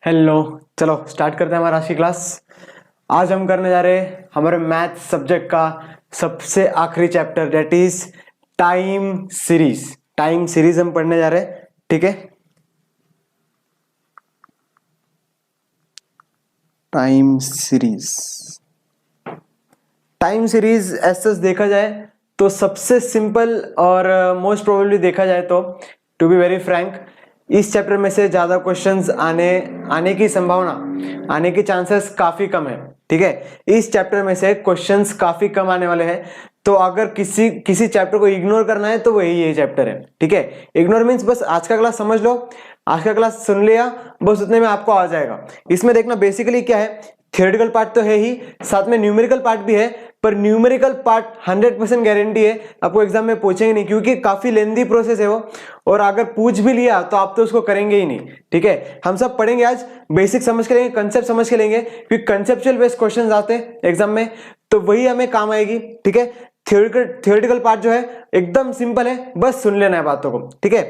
Hello, चलो start करते हैं हमारा आज की क्लास। आज हम करने जा रहे हैं हमारे मैथ सब्जेक्ट का सबसे आखिरी chapter, that is time series. Time series हम पढ़ने जा रहे हैं, ठीक है। टाइम सीरीज, टाइम सीरीज ऐसा देखा जाए तो सबसे सिंपल और मोस्ट प्रोबेबली देखा जाए तो टू बी वेरी फ्रैंक, इस चैप्टर में से ज्यादा क्वेश्चंस आने की संभावना, आने के चांसेस काफी कम है, ठीक है। इस चैप्टर में से क्वेश्चंस काफी कम आने वाले हैं, तो अगर किसी चैप्टर को इग्नोर करना है तो वही ये चैप्टर है, ठीक है। इग्नोर मीन्स बस आज का क्लास समझ लो, आज का क्लास सुन लिया, बस उतने में आपको आ जाएगा। इसमें देखना बेसिकली क्या है, थियोरेटिकल पार्ट तो है ही, साथ में न्यूमेरिकल पार्ट भी है, पर न्यूमेरिकल पार्ट 100% गारंटी है आपको एग्जाम में पूछेंगे नहीं, क्योंकि काफी लेंदी प्रोसेस है वो, और अगर पूछ भी लिया तो आप तो उसको करेंगे ही नहीं, ठीक है। हम सब पढ़ेंगे आज, बेसिक समझ के लेंगे, कंसेप्ट समझ के लेंगे, क्योंकि कंसेप्चुअल बेस्ड क्वेश्चंस आते हैं एग्जाम में, तो वही हमें काम आएगी, ठीक है। थियोरेटिकल पार्ट जो है एकदम सिंपल है, बस सुन लेना है बातों को, ठीक है।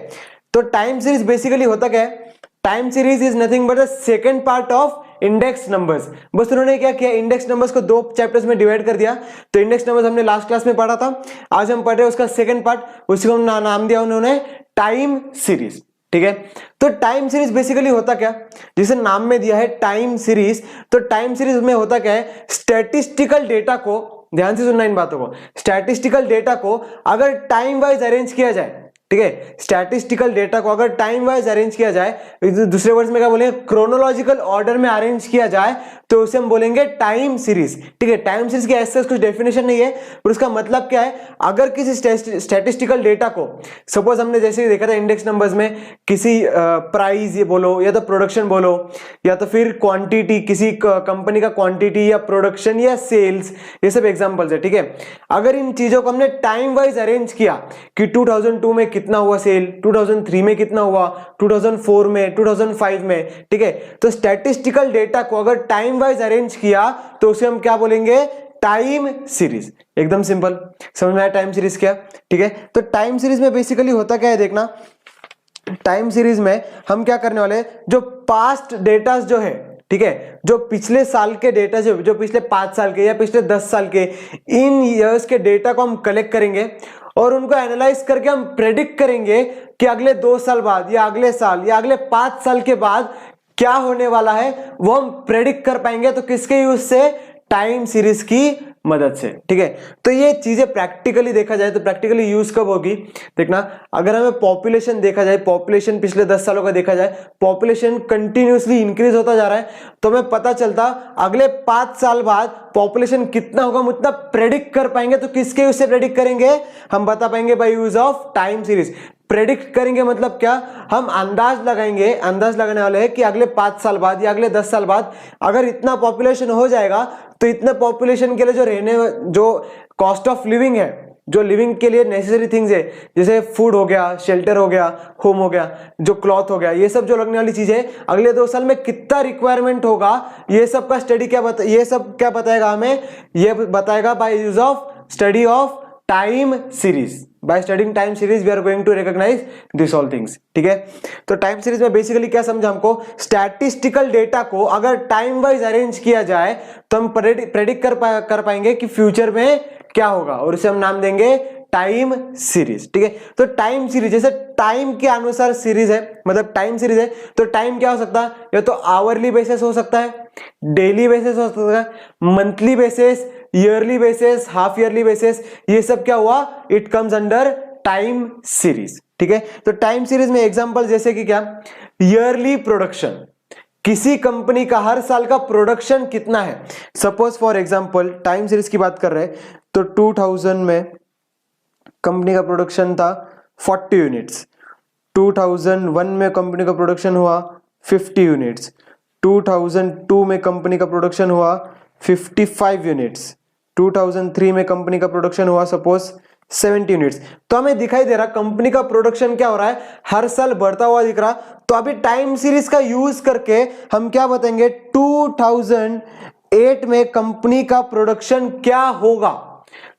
तो टाइम सीरीज बेसिकली होता क्या है, time series is nothing but the second part of index numbers. बस उन्होंने क्या किया, इंडेक्स नंबर्स को दो चैप्टर्स में डिवाइड कर दिया। तो इंडेक्स नंबर्स हमने लास्ट क्लास में पढ़ा था, आज हम पढ़ रहे हैं उसका सेकंड पार्ट, उसको नाम दिया उन्होंने टाइम सीरीज, ठीक है। तो टाइम सीरीज बेसिकली होता क्या, जिसे नाम में दिया है टाइम सीरीज, तो टाइम सीरीज में होता क्या है, स्टैटिस्टिकल डेटा को, ध्यान से सुनना इन बातों को, स्टैटिस्टिकल डेटा को अगर टाइम वाइज अरेंज किया जाए, ठीक है, स्टैटिस्टिकल डेटा को अगर टाइम वाइज अरेंज किया जाए, दूसरे वर्ड्स में क्या बोलेंगे, क्रोनोलॉजिकल ऑर्डर में अरेंज किया जाए, तो उसे हम बोलेंगे टाइम सीरीज, ठीक है। टाइम सीरीज की ऐसे कुछ डेफिनेशन नहीं है, पर उसका मतलब क्या है, अगर किसी स्टैटिस्टिकल डेटा को, सपोज हमने जैसे देखा था इंडेक्स नंबर्स में, किसी प्राइस ये बोलो या तो प्रोडक्शन बोलो या तो फिर क्वांटिटी, किसी कंपनी का क्वांटिटी या प्रोडक्शन या सेल्स, ये सब एग्जांपल्स है, ठीक है। अगर इन चीजों को हमने टाइम वाइज अरेंज किया कि 2002 में कितना हुआ सेल, 2003 में कितना हुआ, 2004 में, 2005 में, ठीक है, तो स्टैटिस्टिकल डेटा को अगर टाइम वाइज अरेंज किया तो उसे हम क्या बोलेंगे, टाइम सीरीज। एकदम सिंपल, समझ में आया टाइम सीरीज क्या, ठीक है। तो टाइम सीरीज में बेसिकली होता क्या है, देखना, टाइम सीरीज में हम क्या करने वाले हैं, जो पास्ट डेटा जो है, ठीक है, जो पिछले साल के डेटा, जो पिछले 5 साल के या पिछले 10 साल के, इन ईयर्स के डेटा को हम कलेक्ट करेंगे और उनको एनालाइज करके हम प्रेडिक्ट करेंगे कि अगले 2 साल बाद या अगले साल या अगले 5 साल के बाद क्या होने वाला है, वो हम प्रेडिक्ट कर पाएंगे। तो किसके यूज से, टाइम सीरीज की मदद से, ठीक है। तो ये चीजें प्रैक्टिकली देखा जाए तो प्रैक्टिकली यूज कब होगी, देखना, अगर हमें पॉपुलेशन देखा जाए, पॉपुलेशन पिछले 10 सालों का देखा जाए, पॉपुलेशन कंटिन्यूअसली इंक्रीज होता जा रहा है, तो हमें पता चलता अगले 5 साल बाद पॉपुलेशन कितना होगा, हम उतना प्रेडिक्ट कर पाएंगे। तो किसके यूज से प्रेडिक्ट करेंगे, हम बता पाएंगे bye use of time series. Predict करेंगे मतलब क्या, हम अंदाज लगाएंगे, अंदाज लगाने वाले हैं कि अगले 5 साल बाद या अगले 10 साल बाद अगर इतना पॉपुलेशन हो जाएगा, तो इतना पॉपुलेशन के लिए जो कॉस्ट ऑफ लिविंग है, जो लिविंग के लिए नेसेसरी थिंग्स है, जैसे फूड हो गया, शेल्टर हो गया, होम हो गया, जो क्लॉथ हो गया, ये सब जो लगने वाली चीजें अगले 2 साल में कितना रिक्वायरमेंट होगा, ये सब का स्टडी ये सब क्या बताएगा हमें, ये बताएगा by use of study of time series. By studying time series we are going to recognise this all things, ठीक है। तो टाइम सीरीज में बेसिकली क्या समझा हमको, स्टैटिस्टिकल डेटा को अगर टाइम वाइज अरेंज किया जाए तो हम प्रेडिक्ट कर पाएंगे कि फ्यूचर में क्या होगा, और इसे हम नाम देंगे टाइम सीरीज, ठीक है। तो टाइम सीरीज जैसे टाइम के अनुसार सीरीज है, मतलब टाइम सीरीज है, तो टाइम क्या हो सकता है, या तो आवरली बेसिस हो सकता है, डेली बेसिस हो सकता है, monthly basis, yearly basis, half yearly basis, ये सब क्या हुआ, it comes under time series, ठीक है। तो टाइम सीरीज में एग्जांपल जैसे कि क्या, ईयरली प्रोडक्शन, किसी कंपनी का हर साल का प्रोडक्शन कितना है, suppose for example time series की बात कर रहे हैं, तो 2000 में कंपनी का प्रोडक्शन था 40 यूनिट्स, 2001 में कंपनी का प्रोडक्शन हुआ 50 यूनिट्स, 2002 में कंपनी का प्रोडक्शन हुआ 55 यूनिट्स, 2003 में कंपनी का प्रोडक्शन हुआ सपोज 70 यूनिट्स। तो हमें दिखाई दे रहा कंपनी का प्रोडक्शन क्या हो रहा है, हर साल बढ़ता हुआ दिख रहा। तो अभी टाइम सीरीज का यूज करके हम क्या बताएंगे, 2008 में कंपनी का प्रोडक्शन क्या होगा,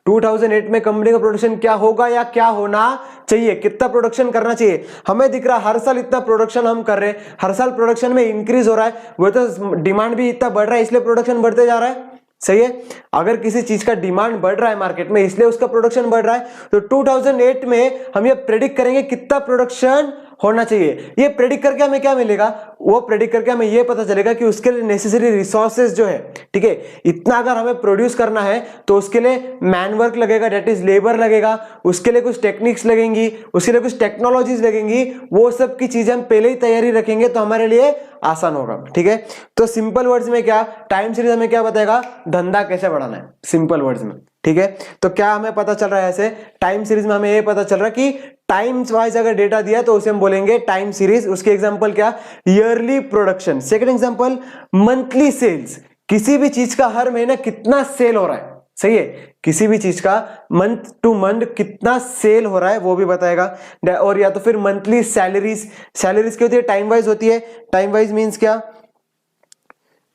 2008 में कंपनी का प्रोडक्शन क्या होगा या क्या होना चाहिए, कितना प्रोडक्शन करना चाहिए। हमें दिख रहा है हर साल इतना प्रोडक्शन हम कर रहे हैं, हर साल प्रोडक्शन में इंक्रीज हो रहा है, वो तो डिमांड भी इतना बढ़ रहा है इसलिए प्रोडक्शन बढ़ते जा रहा है। सही है, अगर किसी चीज का डिमांड बढ़ रहा है मार्केट में इसलिए उसका प्रोडक्शन बढ़ रहा है, तो 2008 में हम ये प्रेडिक्ट करेंगे कितना प्रोडक्शन होना चाहिए। ये प्रेडिक्ट करके हमें क्या मिलेगा, वो प्रेडिक्ट करके हमें ये पता चलेगा कि उसके लिए नेसेसरी रिसोर्सेज जो है, ठीक है, इतना अगर हमें प्रोड्यूस करना है तो उसके लिए मैन वर्क लगेगा, डेट इज लेबर लगेगा, उसके लिए कुछ टेक्निक्स लगेंगी, उसके लिए कुछ टेक्नोलॉजीज लगेंगी, वो सब की चीजें हम पहले ही तैयारी रखेंगे तो हमारे लिए आसान होगा। ठीक है, तो सिंपल वर्ड्स में क्या, टाइम सीरीज हमें क्या बताएगा, धंधा कैसे बढ़ाना है सिंपल वर्ड्स में। ठीक है, तो क्या हमें पता चल रहा है, ऐसे टाइम सीरीज में हमें ये पता चल रहा है कि टाइम वाइज अगर डेटा दिया तो उसे हम बोलेंगे टाइम सीरीज। उसके एग्जांपल क्या, yearly production. Second example monthly sales, किसी भी चीज का हर महीने कितना सेल हो रहा है। सही है, किसी भी चीज का मंथ टू मंथ कितना सेल हो रहा है वो भी बताएगा। और या तो फिर मंथली सैलरीज, सैलरीज क्या होती है, टाइम वाइज होती है। टाइम वाइज मींस क्या,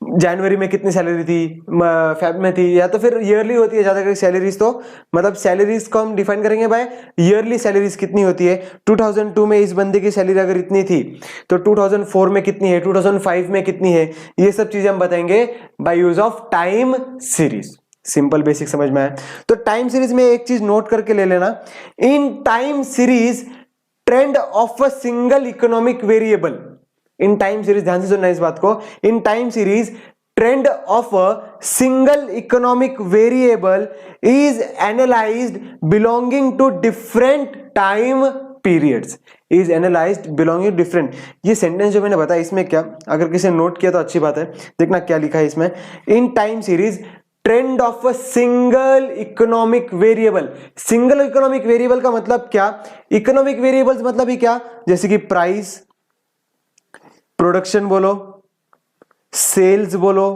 जनवरी में कितनी सैलरी थी, फेब में थी, या तो फिर ईयरली होती है ज्यादातर सैलरीज। तो मतलब सैलरीज को हम डिफाइन करेंगे बाय ईयरली सैलरीज कितनी होती है। 2002 में इस बंदे की सैलरी अगर इतनी थी तो 2004 में कितनी है, 2005 में कितनी है, ये सब चीजें हम बताएंगे bye use of time series. Simple basic समझ में आया। तो टाइम सीरीज में एक चीज नोट करके ले लेना, in time series trend of a single economic variable. In time series, ध्यान से सुनना इस बात को, in time series trend of a single economic variable is analysed belonging to different time periods, is analysed belonging different. ये sentence जो मैंने बताया इसमें क्या, अगर किसी ने नोट किया तो अच्छी बात है, देखना क्या लिखा है इसमें। इन time series trend of a single economic variable. Single economic variable का मतलब क्या, इकोनॉमिक वेरिएबल्स मतलब ही क्या, जैसे कि प्राइस, प्रोडक्शन बोलो, सेल्स बोलो,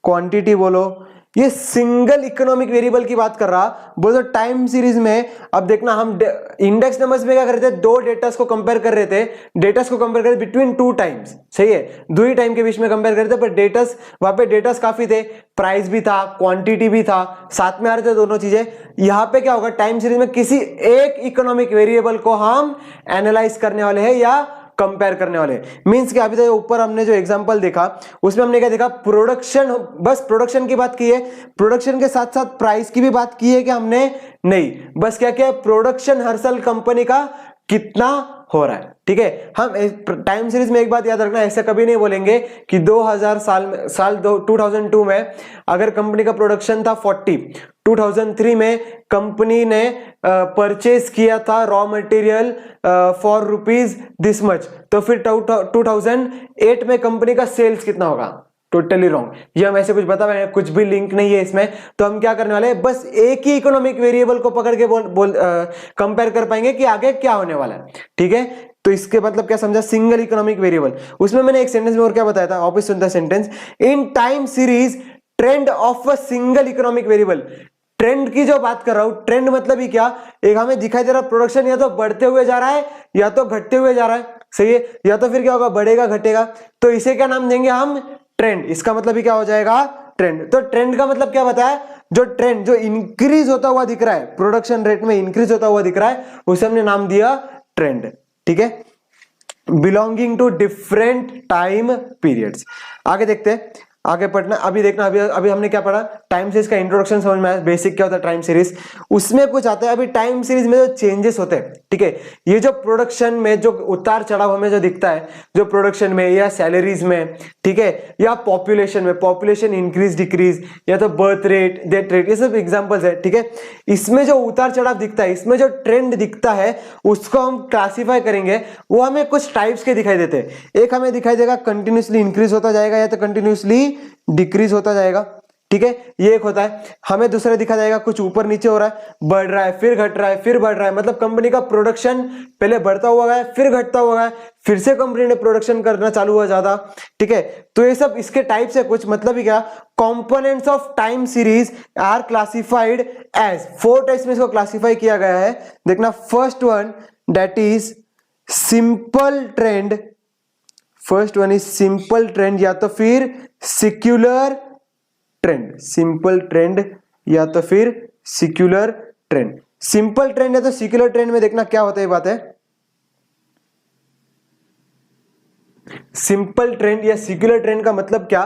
क्वांटिटी बोलो, ये सिंगल इकोनॉमिक वेरिएबल की बात कर रहा। बोलो टाइम सीरीज में अब देखना, हम इंडेक्स नंबर्स में क्या कर रहे थे, दो डेटास को कंपेयर कर रहे थे, डेटास को कंपेयर कर रहे थे बिटवीन टू टाइम्स। सही है, दो ही टाइम के बीच में कंपेयर कर रहे थे, पर डेटास वहां पे डेटास काफी थे, प्राइस भी था, क्वांटिटी भी था, साथ में आ रहे थे दोनों चीजें। यहां पे क्या होगा, टाइम सीरीज में किसी एक इकोनॉमिक वेरिएबल को हम एनालाइज करने वाले हैं या कंपेयर करने वाले। मींस कि अभी तक ऊपर हमने जो एग्जांपल देखा उसमें हमने क्या देखा, प्रोडक्शन, बस प्रोडक्शन की बात की है, प्रोडक्शन के साथ साथ प्राइस की भी बात की है कि हमने नहीं, बस क्या क्या प्रोडक्शन हर साल कंपनी का कितना हो रहा है। ठीक है, हम टाइम सीरीज में एक बात याद रखना, ऐसा कभी नहीं बोलेंगे कि 2000 साल 2002 में अगर कंपनी का प्रोडक्शन था 40, 2003 में कंपनी ने परचेज किया था raw material for rupees this much, तो फिर 2008 में कंपनी का सेल्स कितना होगा, टोटली रॉन्ग। ये हम ऐसे कुछ बता रहे हैं, कुछ भी लिंक नहीं है इसमें। तो हम क्या करने वाले हैं, बस एक ही इकोनॉमिक वेरिएबल को पकड़ के कंपेयर कर पाएंगे कि आगे क्या होने वाला है। ठीक है, तो इसके मतलब क्या समझा, सिंगल इकोनॉमिक वेरिएबल। उसमें मैंने एक सेंटेंस में और क्या बताया था, वापस सुनता sentence, in time series trend of a single economic variable. Trend की जो बात कर रहा हूं, ट्रेंड मतलब ही क्या, एक हमें दिखाई दे रहा प्रोडक्शन या तो बढ़ते हुए जा रहा है या तो घटते हुए जा रहा है। सही है, या तो फिर क्या होगा, बढ़ेगा घटेगा, तो इसे क्या नाम देंगे हम, ट्रेंड। इसका मतलब ही क्या हो जाएगा, ट्रेंड। तो ट्रेंड का मतलब क्या बताया, जो ट्रेंड जो इंक्रीज होता हुआ दिख रहा है, प्रोडक्शन रेट में इंक्रीज होता हुआ दिख रहा है, उसे हमने नाम दिया ट्रेंड। ठीक है, belonging to different time periods. आगे देखते हैं, आगे पढ़ना, अभी देखना, अभी हमने क्या पढ़ा, टाइम सीरीज का इंट्रोडक्शन समझ में आया, बेसिक क्या होता है टाइम सीरीज, उसमें कुछ आता है। अभी टाइम सीरीज में जो चेंजेस होते हैं, ठीक है, ये जो प्रोडक्शन में जो उतार चढ़ाव हमें जो दिखता है, जो प्रोडक्शन में या सैलरीज में, ठीक है, या पॉपुलेशन में, पॉपुलेशन इंक्रीज डिक्रीज, या तो बर्थ रेट, डेथ रेट, ये सब एग्जांपल्स है। ठीक है, इसमें जो उतार चढ़ाव दिखता है, इसमें जो ट्रेंड दिखता है, उसको हम क्लासिफाई करेंगे। वो हमें कुछ टाइप्स के दिखाई देते हैं। एक हमें दिखाई देगा कंटिन्यूसली इंक्रीज होता जाएगा या तो कंटिन्यूसली डिक्रीज होता जाएगा। ठीक है, ये एक होता है। हमें दूसरा दिखा जाएगा कुछ ऊपर नीचे हो रहा है, बढ़ रहा है फिर घट रहा है फिर बढ़ रहा है, मतलब कंपनी का प्रोडक्शन पहले बढ़ता हुआ गया फिर घटता हुआ गया, फिर से कंपनी ने प्रोडक्शन करना चालू हुआ ज्यादा। ठीक है, तो ये सब इसके टाइप्स है कुछ, मतलब ही क्या, components of time series are classified as, 4 types में इसको क्लासिफाई किया गया है। देखना, first one that is simple trend, first one is simple trend या तो फिर सिक्युलर ट्रेंड, सिंपल ट्रेंड या तो फिर सिक्युलर ट्रेंड। सिंपल ट्रेंड है तो सिक्युलर ट्रेंड में देखना क्या होता है, ये बात है। सिंपल ट्रेंड या सिक्युलर ट्रेंड का मतलब क्या,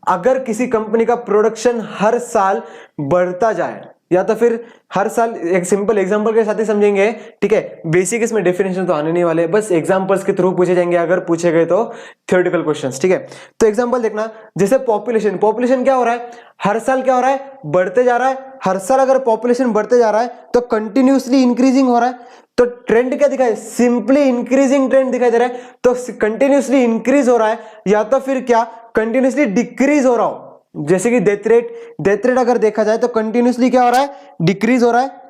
अगर किसी कंपनी का प्रोडक्शन हर साल बढ़ता जाए या तो फिर हर साल, एक सिंपल एग्जांपल के साथ ही समझेंगे, ठीक है। बेसिक इसमें डेफिनेशन तो आने नहीं वाले, बस एग्जांपल्स के थ्रू पूछे जाएंगे अगर पूछे गए तो थ्योरेटिकल क्वेश्चंस, ठीक है। तो एग्जांपल देखना, जैसे पॉपुलेशन क्या हो रहा है, हर साल क्या हो रहा है, बढ़ते जा रहा है। हर साल अगर पॉपुलेशन बढ़ते जा रहा है तो कंटिन्यूसली इंक्रीजिंग हो रहा है, तो ट्रेंड क्या दिखाई, सिंपली इंक्रीजिंग ट्रेंड दिखाई दे रहा है। तो कंटिन्यूसली इंक्रीज हो रहा है या तो फिर क्या कंटिन्यूसली डिक्रीज हो रहा हो, जैसे कि डेथ रेट अगर देखा जाए तो कंटिन्यूसली क्या हो रहा है, डिक्रीज हो रहा है।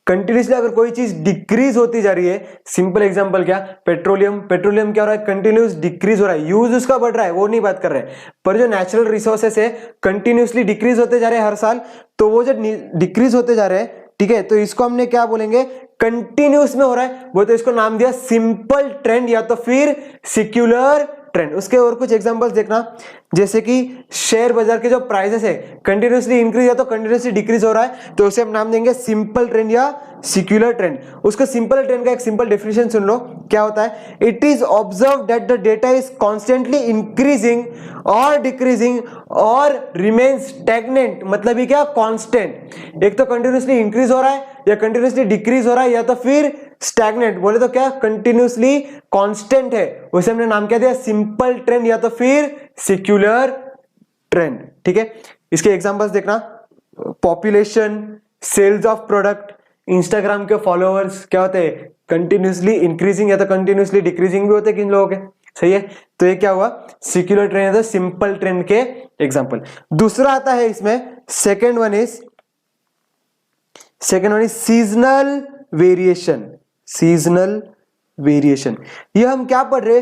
कंटिन्यूसली अगर कोई चीज डिक्रीज होती जा रही है, सिंपल एग्जांपल क्या, पेट्रोलियम क्या हो रहा है, कंटिन्यूस डिक्रीज हो रहा है, यूज उसका बढ़ रहा है, वो नहीं बात कर रहे हैं, पर जो नेचुरल रिसोर्सेस है कंटिन्यूसली डिक्रीज होते जा रहे हैं हर साल, तो वो जो डिक्रीज होते जा रहे हैं, ठीक है, तो इसको हमने क्या बोलेंगे, कंटिन्यूस में हो रहा है वो, तो इसको नाम दिया सिंपल ट्रेंड या तो फिर सिक्युलर ट्रेंड। उसके और कुछ एग्जांपल्स देखना, जैसे कि शेयर बाजार के जो प्राइसेस है कंटिन्यूसली इंक्रीज या तो कंटिन्यूसली डिक्रीज हो रहा है, तो उसे हम नाम देंगे सिंपल ट्रेंड या सिक्युलर ट्रेंड। उसको सिंपल ट्रेंड का एक सिंपल डेफिनेशन सुन लो, क्या होता है, it is observe that the data is constantly increasing और डिक्रीजिंग और रिमेन स्टैग्नेंट, मतलब ये क्या, कांस्टेंट। एक तो कंटिन्यूसली इंक्रीज हो रहा है या कंटिन्यूसली डिक्रीज हो रहा है या तो फिर स्टैग्नेंट, बोले तो क्या, कंटिन्यूसली कांस्टेंट है, उसे हमने नाम क्या दिया, सिंपल ट्रेंड या तो फिर सिक्युलर ट्रेंड, ठीक है। इसके एग्जांपल्स देखना, population, sales of product, Instagram के फॉलोअर्स क्या होते हैं, कंटिन्यूसली इंक्रीजिंग या तो कंटिन्यूसली डिक्रीजिंग भी होते हैं किन लोगों के, सही है। तो ये क्या हुआ, सिक्युलर ट्रेंड है तो सिंपल ट्रेंड के एग्जांपल। दूसरा आता है इसमें, second one is seasonal variation. Seasonal variation, ये हम क्या पढ़ रहे,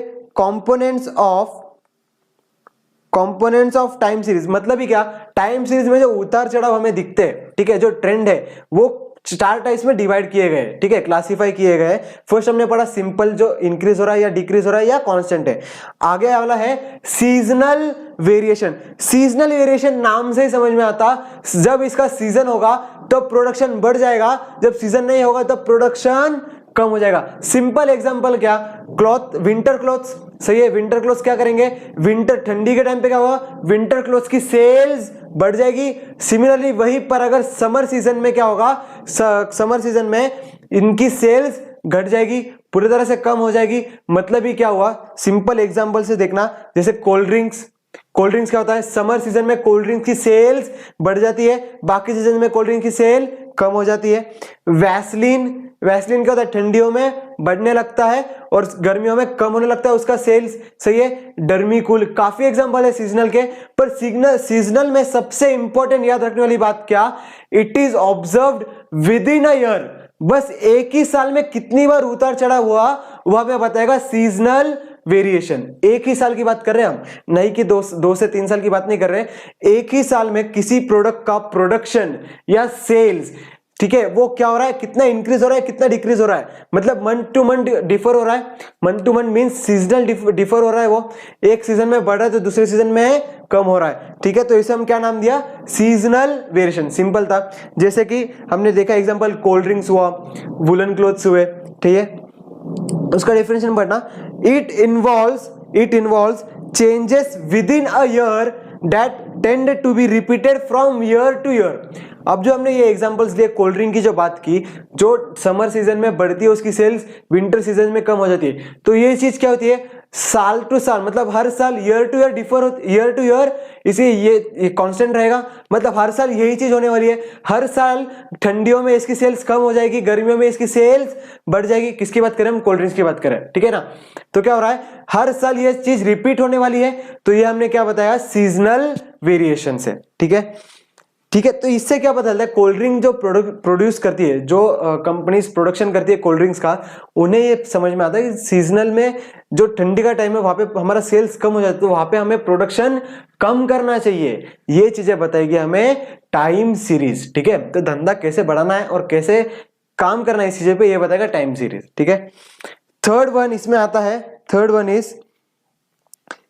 कंपोनेंट्स ऑफ टाइम सीरीज। मतलब ही क्या, टाइम सीरीज में जो उतार चढ़ाव हमें दिखते हैं, ठीक है, जो ट्रेंड है वो 4 टाइप्स में डिवाइड किए गए, ठीक है, क्लासिफाई किए गए। फर्स्ट हमने पढ़ा सिंपल, जो इंक्रीज हो रहा है या डिक्रीज हो रहा है या कांस्टेंट है। आगे वाला है सीजनल वेरिएशन। सीजनल वेरिएशन नाम से ही समझ में आता, जब इसका सीजन होगा तो प्रोडक्शन बढ़ जाएगा, जब सीजन नहीं होगा तो प्रोडक्शन कम हो जाएगा। सिंपल एग्जांपल क्या, क्लॉथ, विंटर क्लॉथ्स, सही है, विंटर क्लॉथ्स क्या करेंगे, विंटर ठंडी के टाइम पे क्या हुआ, विंटर क्लॉथ्स की सेल्स बढ़ जाएगी। सिमिलरली वहीं पर अगर समर सीजन में क्या होगा, समर सीजन में इनकी सेल्स घट जाएगी, पूरी तरह से कम हो जाएगी। मतलब ही क्या हुआ, सिंपल एग्जांपल से देखना, जैसे कोल्ड ड्रिंक्स क्या होता है, समर सीजन में कोल्ड ड्रिंक्स की सेल्स बढ़ जाती है, बाकी सीजन में कोल्ड ड्रिंक की सेल कम हो जाती है। वैसलीन क्या होता है, ठंडियों में बढ़ने लगता है और गर्मियों में कम होने लगता है उसका सेल्स, सही है। डर्मीकूल, काफी एग्जांपल है सीजनल के, पर सीजनल में सबसे इंपॉर्टेंट याद रखने वाली बात क्या, it is observed with in a year. बस एक ही साल में कितनी बार उतार चढ़ाव हुआ वो हमें बताएगा सीजनल वेरिएशन। एक ही साल की बात कर रहे हैं हम, नहीं कि 2 से 3 साल की बात नहीं कर रहे हैं। एक ही साल में किसी प्रोडक्ट का प्रोडक्शन या सेल्स, ठीक है, वो क्या हो रहा है, कितना इंक्रीज हो रहा है, कितना डिक्रीज हो रहा है, मतलब मंथ टू मंथ डिफर हो रहा है। Month two month means seasonal differ हो रहा है, वो एक सीजन में बढ़ रहा है तो दूसरे सीजन में कम हो रहा है, ठीक है। तो इसे हम क्या नाम दिया, सीजनल वेरिएशन। सिंपल था, जैसे कि हमने देखा एग्जांपल, कोल्ड ड्रिंक्स हुआ, वुलन क्लोथ्स हुए, ठीक है। उसका डेफिनेशन पढ़ना, it involves changes within a year that tend to be repeated from year to year. अब जो हमने ये एग्जांपल्स दिए, कोल्ड ड्रिंक की जो बात की, जो समर सीजन में बढ़ती है उसकी सेल्स विंटर सीजन में कम हो जाती है, तो ये चीज क्या होती है, साल टू साल, मतलब हर साल ईयर टू ईयर डिफर होती, ईयर टू ईयर इसे ये कांस्टेंट रहेगा, मतलब हर साल यही चीज होने वाली है। हर साल ठंडियों में इसकी सेल्स कम हो जाएगी, गर्मियों में इसकी सेल्स बढ़ जाएगी। किसकी बात करें हम, कोल्ड ड्रिंक्स की बात करें, ठीक है ना। तो क्या हो रहा है, हर साल ये चीज रिपीट होने वाली है, तो ये हमने क्या बताया, सीजनल वेरिएशन से, ठीक है। तो इससे क्या पता चलता है, कोल्ड ड्रिंक जो प्रोड्यूस करती है, जो कंपनीज प्रोडक्शन करती है कोल्ड ड्रिंक्स का, उन्हें ये समझ में आता है कि सीजनल में जो ठंडी का टाइम है वहां पे हमारा सेल्स कम हो जाता है, तो वहां पे हमें प्रोडक्शन कम करना चाहिए। ये चीजें बताएगी हमें टाइम सीरीज, ठीक है। तो धंधा कैसे बढ़ाना है और कैसे काम करना है इस चीजें पे, ये बताएगा टाइम सीरीज, ठीक है। थर्ड वन इसमें आता है, third one is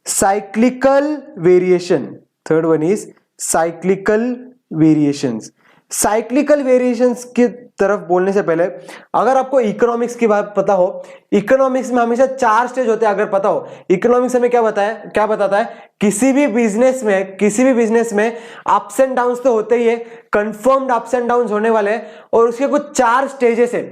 cyclical variation. Third one is cyclical variations. Cyclical variations की तरफ बोलने से पहले अगर आपको इकोनॉमिक्स की बात पता हो, इकोनॉमिक्स में हमेशा 4 स्टेज होते हैं। अगर पता हो इकोनॉमिक्स हमें क्या बताता है, किसी भी बिजनेस में अप्स एंड डाउन्स तो होते ही है, कंफर्म्ड अप्स एंड डाउन्स होने वाले हैं, और उसके कुछ 4 स्टेजेस है।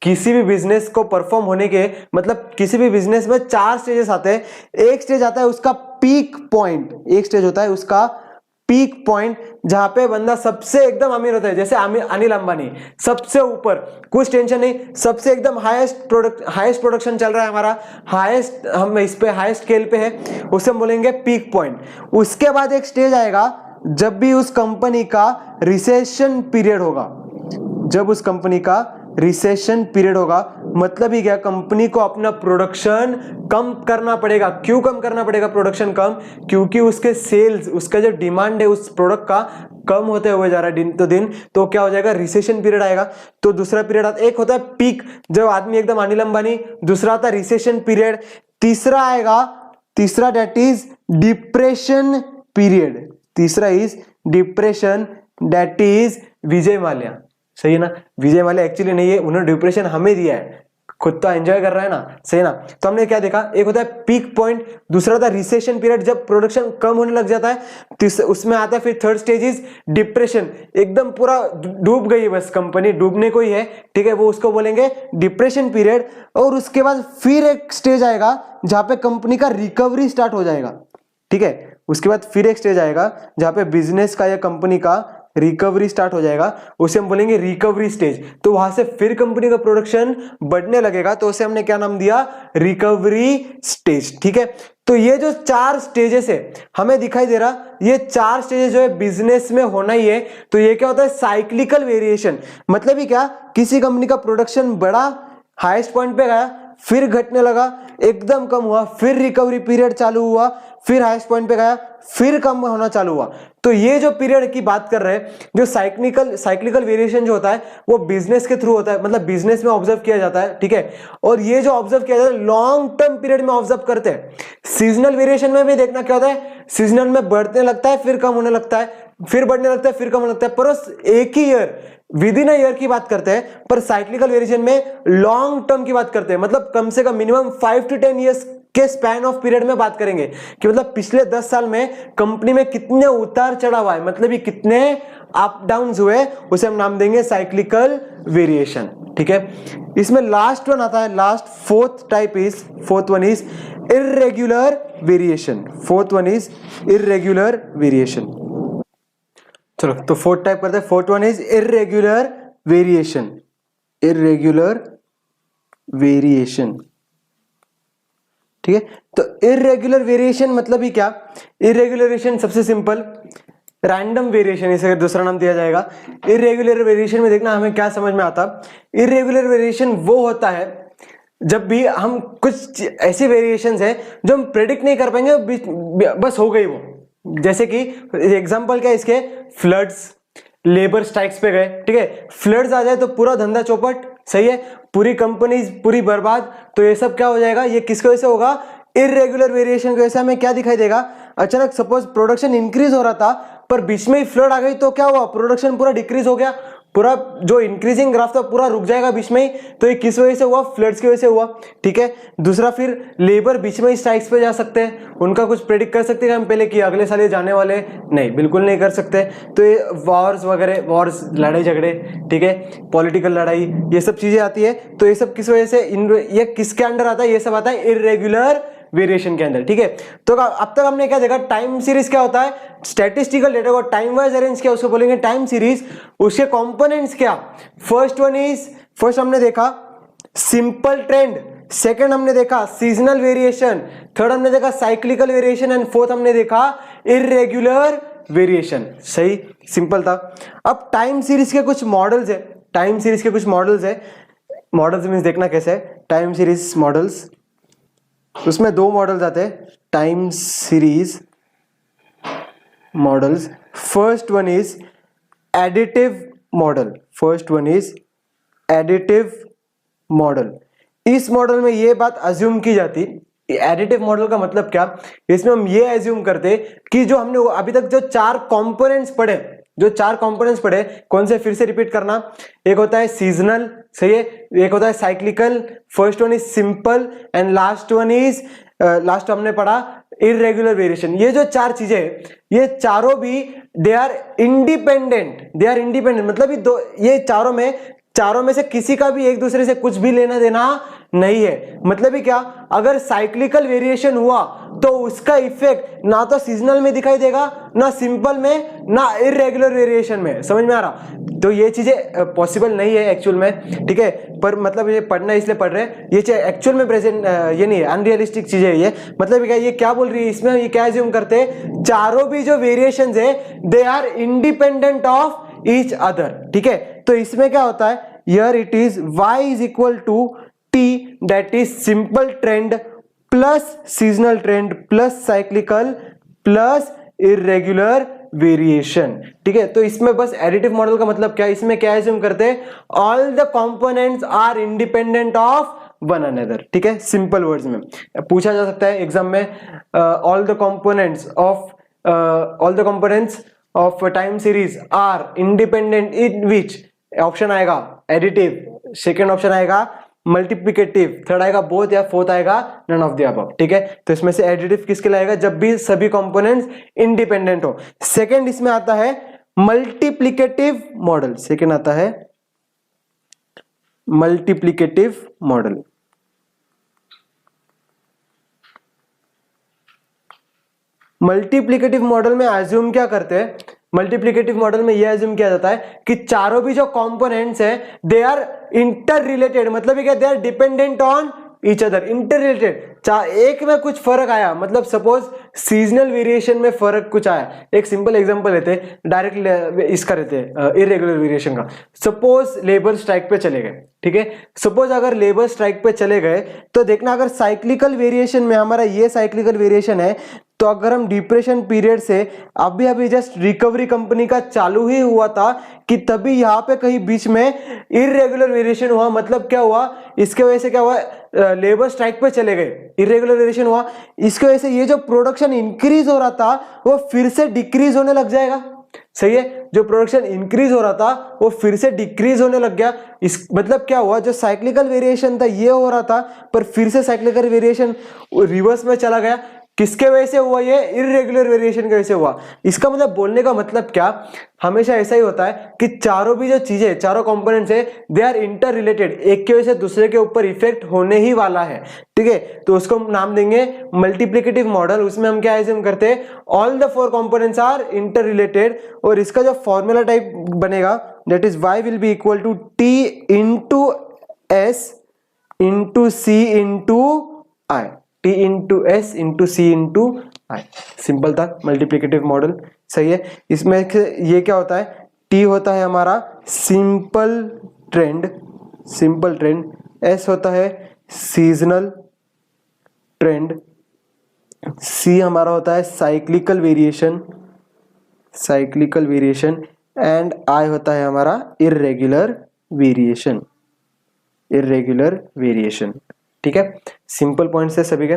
किसी भी बिजनेस को परफॉर्म होने के मतलब किसी भी बिजनेस में 4 स्टेजेस आते हैं। एक स्टेज आता है उसका पीक पॉइंट, एक स्टेज होता है उसका पीक पॉइंट, जहां पे बंदा सबसे एकदम अमीर होता है, जैसे अनिल अंबानी सबसे ऊपर, कुछ टेंशन नहीं, सबसे एकदम हाईएस्ट प्रोडक्शन चल रहा है हमारा, हाईएस्ट, हम इस पे हाईएस्ट स्केल पे है, उसे हम बोलेंगे पीक पॉइंट। उसके बाद एक स्टेज आएगा जब भी उस कंपनी का रिसेशन पीरियड होगा, जब उस कंपनी का रिसेशन पीरियड होगा, मतलब ही क्या, कंपनी को अपना प्रोडक्शन कम करना पड़ेगा। क्यों कम करना पड़ेगा प्रोडक्शन कम? क्योंकि उसके सेल्स, उसका जो डिमांड है उस प्रोडक्ट का कम होते हुए जा रहा है दिन तो दिन, तो क्या हो जाएगा, रिसेशन पीरियड आएगा। तो दूसरा पीरियड आता, एक होता है पीक जब आदमी एकदम अनिल अंबानी, दूसरा आता है रिसेशन पीरियड, तीसरा आएगा, तीसरा दैट इज डिप्रेशन पीरियड, तीसरा is depression, that is Vijay Mallya. सही है ना, विजय माल्या एक्चुअली नहीं है, उन्होंने डिप्रेशन हमें दिया है, खुद तो एंजॉय कर रहा है ना, सही है ना। तो हमने क्या देखा, एक होता है पीक पॉइंट, दूसरा होता है रिसेशन पीरियड जब प्रोडक्शन कम होने लग जाता है, उसमें आता है फिर थर्ड स्टेज इज डिप्रेशन, एकदम पूरा डूब गई बस कंपनी, डूबने को ही है, ठीक है, वो उसको बोलेंगे डिप्रेशन पीरियड। और उसके बाद फिर एक स्टेज आएगा जहां पे कंपनी का रिकवरी स्टार्ट हो जाएगा, ठीक है, उसके बाद फिर एक स्टेज आएगा जहां पे बिजनेस का या कंपनी का रिकवरी स्टार्ट हो जाएगा, उसे हम बोलेंगे रिकवरी स्टेज। तो वहां से फिर कंपनी का प्रोडक्शन बढ़ने लगेगा, तो उसे हमने क्या नाम दिया, रिकवरी स्टेज, ठीक है। तो ये जो 4 स्टेजेस है हमें दिखाई दे रहा, ये 4 स्टेजेस जो है बिजनेस में होना ही है। तो ये क्या होता है, साइक्लिकल वेरिएशन, मतलब ही क्या, किसी कंपनी का प्रोडक्शन बढ़ा, हाईएस्ट पॉइंट पे गया, फिर घटने लगा, एकदम कम हुआ, फिर रिकवरी पीरियड चालू हुआ, फिर हाईएस्ट पॉइंट पे गया, फिर कम होना चालू हुआ। तो ये जो पीरियड की बात कर रहे हैं, जो साइक्लिकल वेरिएशन जो होता है वो बिजनेस के थ्रू होता है, मतलब बिजनेस में ऑब्जर्व किया जाता है, ठीक है। और ये जो ऑब्जर्व किया जाता है लॉन्ग टर्म पीरियड में ऑब्जर्व करते हैं। सीजनल वेरिएशन में भी देखना क्या होता है, सीजनल में बढ़ने लगता है, फिर कम होने लगता है, फिर बढ़ने लगता है, फिर कम होने लगता है, पर एक ही year, within a year की बात करते हैं। पर साइक्लिकल वेरिएशन में लॉन्ग टर्म की बात करते हैं, मतलब कम से कम मिनिमम 5 to 10 ईयर्स के स्पैन ऑफ पीरियड में बात करेंगे कि मतलब पिछले 10 साल में कंपनी में कितने उतार चढ़ाव आए, मतलब ये कितने अप डाउन हुए, उसे हम नाम देंगे साइक्लिकल वेरिएशन, ठीक है। इसमें लास्ट वन आता है, last fourth one is irregular variation, fourth one is irregular variation. चलो तो फोर्थ टाइप करते हैं, fourth one is irregular variation, irregular variation, ठीक है। तो इर्रेगुलर वेरिएशन मतलब ही क्या, इर्रेगुलर वेरिएशन सबसे सिंपल रैंडम वेरिएशन, इसे दूसरा नाम दिया जाएगा। इर्रेगुलर वेरिएशन में देखना हमें क्या समझ में आता, इर्रेगुलर वेरिएशन वो होता है जब भी हम कुछ ऐसी वेरिएशंस है जो हम प्रेडिक्ट नहीं कर पाएंगे, बस हो गई वो। जैसे कि एग्जांपल क्या है इसके, फ्लड्स, लेबर स्ट्राइक्स पे गए, ठीक है, फ्लड्स आ जाए तो पूरा धंधा चौपट, सही है, पूरी कंपनी पूरी बर्बाद। तो ये सब क्या हो जाएगा, ये किसकी वजह से होगा, इर्रेगुलर वेरिएशन की वजह से। हमें क्या दिखाई देगा, अचानक सपोज प्रोडक्शन इंक्रीज हो रहा था पर बीच में ही फ्लड आ गई, तो क्या हुआ, प्रोडक्शन पूरा डिक्रीज हो गया, पूरा जो इंक्रीजिंग ग्राफ था पूरा रुक जाएगा बीच में ही। तो ये किस वजह से हुआ, फ्लड्स की वजह से हुआ, ठीक है। दूसरा, फिर लेबर बीच में ही स्ट्राइक्स पे जा सकते हैं, उनका कुछ प्रेडिक्ट कर सकते हैं हम पहले कि अगले साल ये जाने वाले, नहीं, बिल्कुल नहीं कर सकते। तो ये वॉर्स वगैरह, वॉर्स, लड़ाई झगड़े, ठीक है, पॉलिटिकल लड़ाई, ये सब चीजें आती है। तो ये सब किस वजह से, ये किसके अंडर आता है, ये सब आता है इर्रेगुलर वेरिएशन के अंदर, ठीक है। तो अब तक हमने क्या देखा, टाइम सीरीज क्या होता है, स्टैटिस्टिकल डेटा को टाइम वाइज अरेंज किया, उसको बोलेंगे टाइम सीरीज। उसके कंपोनेंट्स क्या, फर्स्ट हमने देखा सिंपल ट्रेंड, सेकंड हमने देखा सीजनल वेरिएशन, थर्ड हमने देखा साइक्लिकल वेरिएशन, एंड फोर्थ हमने देखा इर्रेगुलर वेरिएशन। सही, सिंपल था। अब टाइम सीरीज के कुछ मॉडल्स है, टाइम सीरीज के कुछ मॉडल्स है, मॉडल्स मींस देखना कैसे है, टाइम सीरीज मॉडल्स, उसमें 2 मॉडल्स आते हैं, time series models. First one is additive model, first one is additive model. इस मॉडल में ये बात अज्यूम की जाती, एडिटिव मॉडल का मतलब क्या, इसमें हम ये अज्यूम करते कि जो हमने अभी तक जो 4 कंपोनेंट्स पढ़े, जो 4 कंपोनेंट्स पढ़े कौन से, फिर से रिपीट करना। एक होता है सीजनल, सही है, एक होता है cyclical, first one is simple and last हमने पढ़ा इररेगुलर वेरिएशन। ये जो 4 चीजें ये चारों भी दे आर इंडिपेंडेंट, मतलब ये चारों में से किसी का भी एक दूसरे से कुछ भी लेना देना नहीं है। मतलब ही क्या, अगर साइक्लिकल वेरिएशन हुआ तो उसका इफेक्ट ना तो सीजनल में दिखाई देगा, ना सिंपल में, ना इररेगुलर वेरिएशन में। समझ में आ रहा? तो ये चीजें पॉसिबल नहीं है एक्चुअल में, ठीक है, पर मतलब ये पढ़ना इसलिए पढ़ रहे हैं, ये एक्चुअल में प्रेजेंट ये नहीं है, अनरियलिस्टिक चीजें है ये। मतलब क्या, ये क्या बोल रही है इसमें, ये क्या एज्यूम करते हैं, चारों भी जो वेरिएशंस है they are independent of each other, ठीक है। तो इसमें क्या होता है, here it is y is equal to t, that is simple trend plus seasonal trend plus cyclical plus irregular variation, ठीक है। तो इसमें बस एडिटिव मॉडल का मतलब क्या है, इसमें क्या एज्यूम करते हैं, all the components are independent of one another, ठीक है। सिंपल वर्ड्स में पूछा जा सकता है एग्जाम में, all the components of time series are independent in which, option आएगा एडिटिव, सेकेंड ऑप्शन आएगा मल्टीप्लिकेटिव, थर्ड आएगा बोथ, या फोर्थ आएगा नन ऑफ द अबव, ठीक है। तो इसमें से एडिटिव किसके लिए आएगा, जब भी सभी कंपोनेंट्स इंडिपेंडेंट हो। सेकंड इसमें आता है मल्टीप्लिकेटिव मॉडल, सेकंड आता है मल्टीप्लिकेटिव मॉडल। मल्टीप्लिकेटिव मॉडल में एज्यूम क्या करते हैं, मल्टीप्लिकेटिव मॉडल में यह एज्यूम किया जाता है कि चारों भी जो कंपोनेंट्स हैं दे आर इंटर रिलेटेड, मतलब क्या, they are dependent on each other, interrelated. एक में कुछ फर्क आया, मतलब सपोज सीजनल वेरिएशन में फर्क कुछ आया, एक सिंपल एग्जांपल लेते हैं, डायरेक्ट इसका रहते हैं इररेगुलर वेरिएशन का। सपोज लेबर स्ट्राइक पे चले गए, ठीक है, सपोज अगर लेबर स्ट्राइक पे चले गए तो देखना, अगर साइक्लिकल वेरिएशन में हमारा ये साइक्लिकल वेरिएशन है, तो अगर हम डिप्रेशन पीरियड से अभी जस्ट रिकवरी कंपनी का चालू ही हुआ था कि तभी यहां पे कहीं बीच में इररेगुलर वेरिएशन हुआ। मतलब क्या हुआ, इसके वजह से क्या हुआ, लेबर स्ट्राइक पे चले गए, इररेगुलर वेरिएशन हुआ, इसके वजह से ये जो प्रोडक्शन इंक्रीज हो रहा था वो फिर से डिक्रीज होने लग जाएगा, सही है। जो प्रोडक्शन इंक्रीज हो रहा था वो फिर से डिक्रीज होने लग गया। इस मतलब क्या हुआ, जो साइक्लिकल वेरिएशन था ये हो रहा था, पर फिर से साइक्लिकल वेरिएशन रिवर्स में चला गया। किसके वजह से हुआ, ये इररेगुलर वेरिएशन की वजह से हुआ। इसका मतलब, बोलने का मतलब क्या, हमेशा ऐसा ही होता है कि चारों भी जो चीजें, चारों कंपोनेंट्स है दे आर इंटर रिलेटेड, एक के वजह से दूसरे के ऊपर इफेक्ट होने ही वाला है, ठीक है। तो उसको हम नाम देंगे मल्टीप्लिकेटिव मॉडल। उसमें हम क्या एज्यूम करते हैं, all the 4 components are interrelated, और इसका जो फॉर्मूला टाइप बनेगा that is y will be equal to t into s into c into i, t into s into c into i। Simple था multiplicative model, सही है। इसमें ये क्या होता है, t होता है हमारा सिंपल ट्रेंड, s होता है सीजनल ट्रेंड, c हमारा होता है साइक्लिकल वेरिएशन, एंड i होता है हमारा इररेगुलर वेरिएशन, ठीक है। सिंपल पॉइंट्स है सभी के।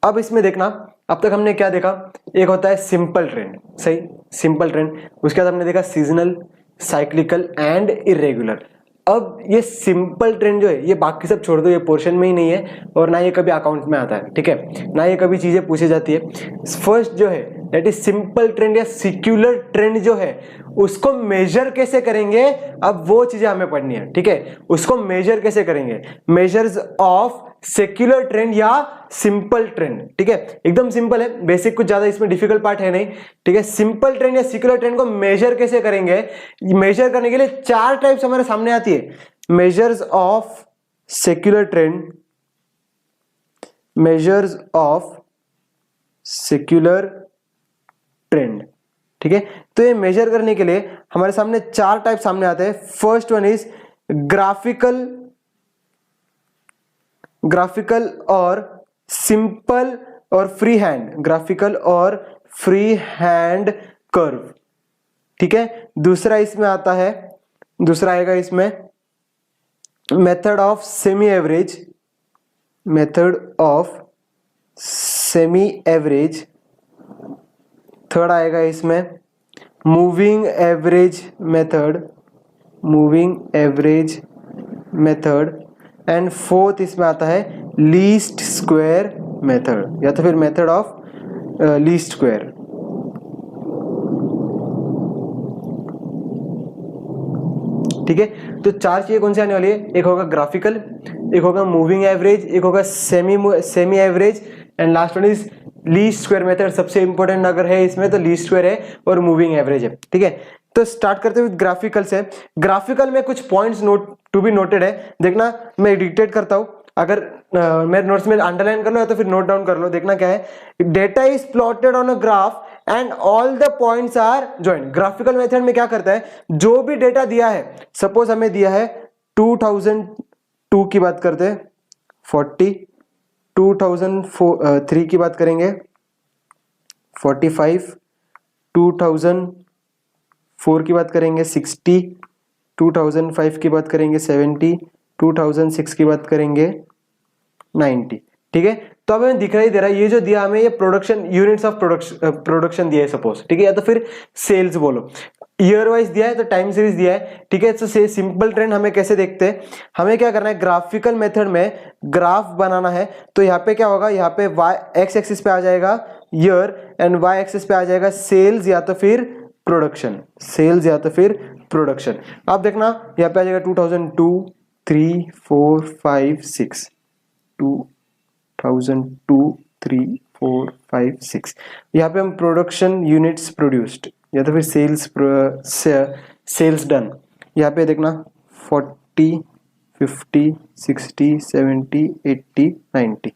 अब इसमें देखना, अब तक हमने क्या देखा, एक होता है सिंपल ट्रेंड, सही, सिंपल ट्रेंड, उसके बाद हमने देखा सीजनल, साइक्लिकल एंड इररेगुलर। अब ये सिंपल ट्रेंड जो है, ये बाकी सब छोड़ दो, ये पोर्शन में ही नहीं है और ना ये कभी अकाउंट में आता है, ठीक है, ना ये कभी चीजें पूछी जाती है। फर्स्ट जो है दैट इज सिंपल ट्रेंड या सिक्युलर ट्रेंड जो है, उसको मेजर कैसे करेंगे, अब वो चीजें हमें पढ़नी है, ठीक है। उसको मेजर कैसे करेंगे, मेजर्स ऑफ सेक्युलर ट्रेंड या सिंपल ट्रेंड, ठीक है, एकदम सिंपल है, बेसिक, कुछ ज्यादा इसमें डिफिकल्ट पार्ट है नहीं, ठीक है। सिंपल ट्रेंड या सेक्युलर ट्रेंड को मेजर कैसे करेंगे, मेजर करने के लिए 4 टाइप्स हमारे सामने आती है। Measures of secular trend, measures of secular trend, ठीक है। तो ये मेजर करने के लिए हमारे सामने 4 टाइप सामने आते हैं। फर्स्ट वन इज ग्राफिकल और सिंपल और फ्री हैंड, ग्राफिकल और फ्री हैंड कर्व, ठीक है। दूसरा इसमें आता है, दूसरा आएगा इसमें method of semi average, third आएगा इसमें moving average method and fourth इसमें आता है लीस्ट स्क्वायर मेथड, या तो फिर मेथड ऑफ लीस्ट स्क्वायर। ठीक है, तो चार चीजें कौन सी आने वाली है, एक होगा ग्राफिकल, एक होगा मूविंग एवरेज, एक होगा semi average, and last one is least square method. सबसे इंपॉर्टेंट अगर है इसमें तो लीस्ट स्क्वायर है और मूविंग एवरेज है। ठीक है, तो स्टार्ट करते हुए ग्राफिकल से। ग्राफिकल में कुछ पॉइंट्स टू बी नोटेड है, देखना मैं डिक्टेट करता हूं, अगर मेरे नोट्स में अंडरलाइन कर लो या तो फिर नोट डाउन कर लो। देखना क्या है, data is plotted on a graph and all the points are joint. Graphical method में क्या करता है, जो भी डेटा दिया है, सपोज हमें दिया है 2002 की बात करते हैं 40, 2003 की बात करेंगे 45, 2004 की बात करेंगे 60, 2005 की बात करेंगे 70, 2006 की बात करेंगे 90। ठीक है, तो अब हमें दिखाई दे रहा है ये जो दिया हमें, ये प्रोडक्शन यूनिट्स ऑफ प्रोडक्शन दिया है सपोज। ठीक है, या तो फिर सेल्स बोलो, ईयर वाइज दिया है तो टाइम सीरीज दिया है। ठीक है, तो सिंपल ट्रेंड हमें कैसे देखते हैं, हमें क्या करना है, ग्राफिकल मेथड में ग्राफ बनाना है। तो यहाँ पे क्या होगा, यहाँ पे एक्स एक्सिस पे आ जाएगा ईयर एंड वाई एक्सिस पे आ जाएगा सेल्स या तो फिर प्रोडक्शन, आप देखना यहाँ पे आ जाएगा 2002, 3, 4, 5, 6, 2002, 3, 4, 5, 6। यहाँ पे हम प्रोडक्शन यूनिट्स प्रोड्यूस्ड या तो फिर सेल्स डन, यहाँ पे देखना 40, 50, 60, 70, 80, 90।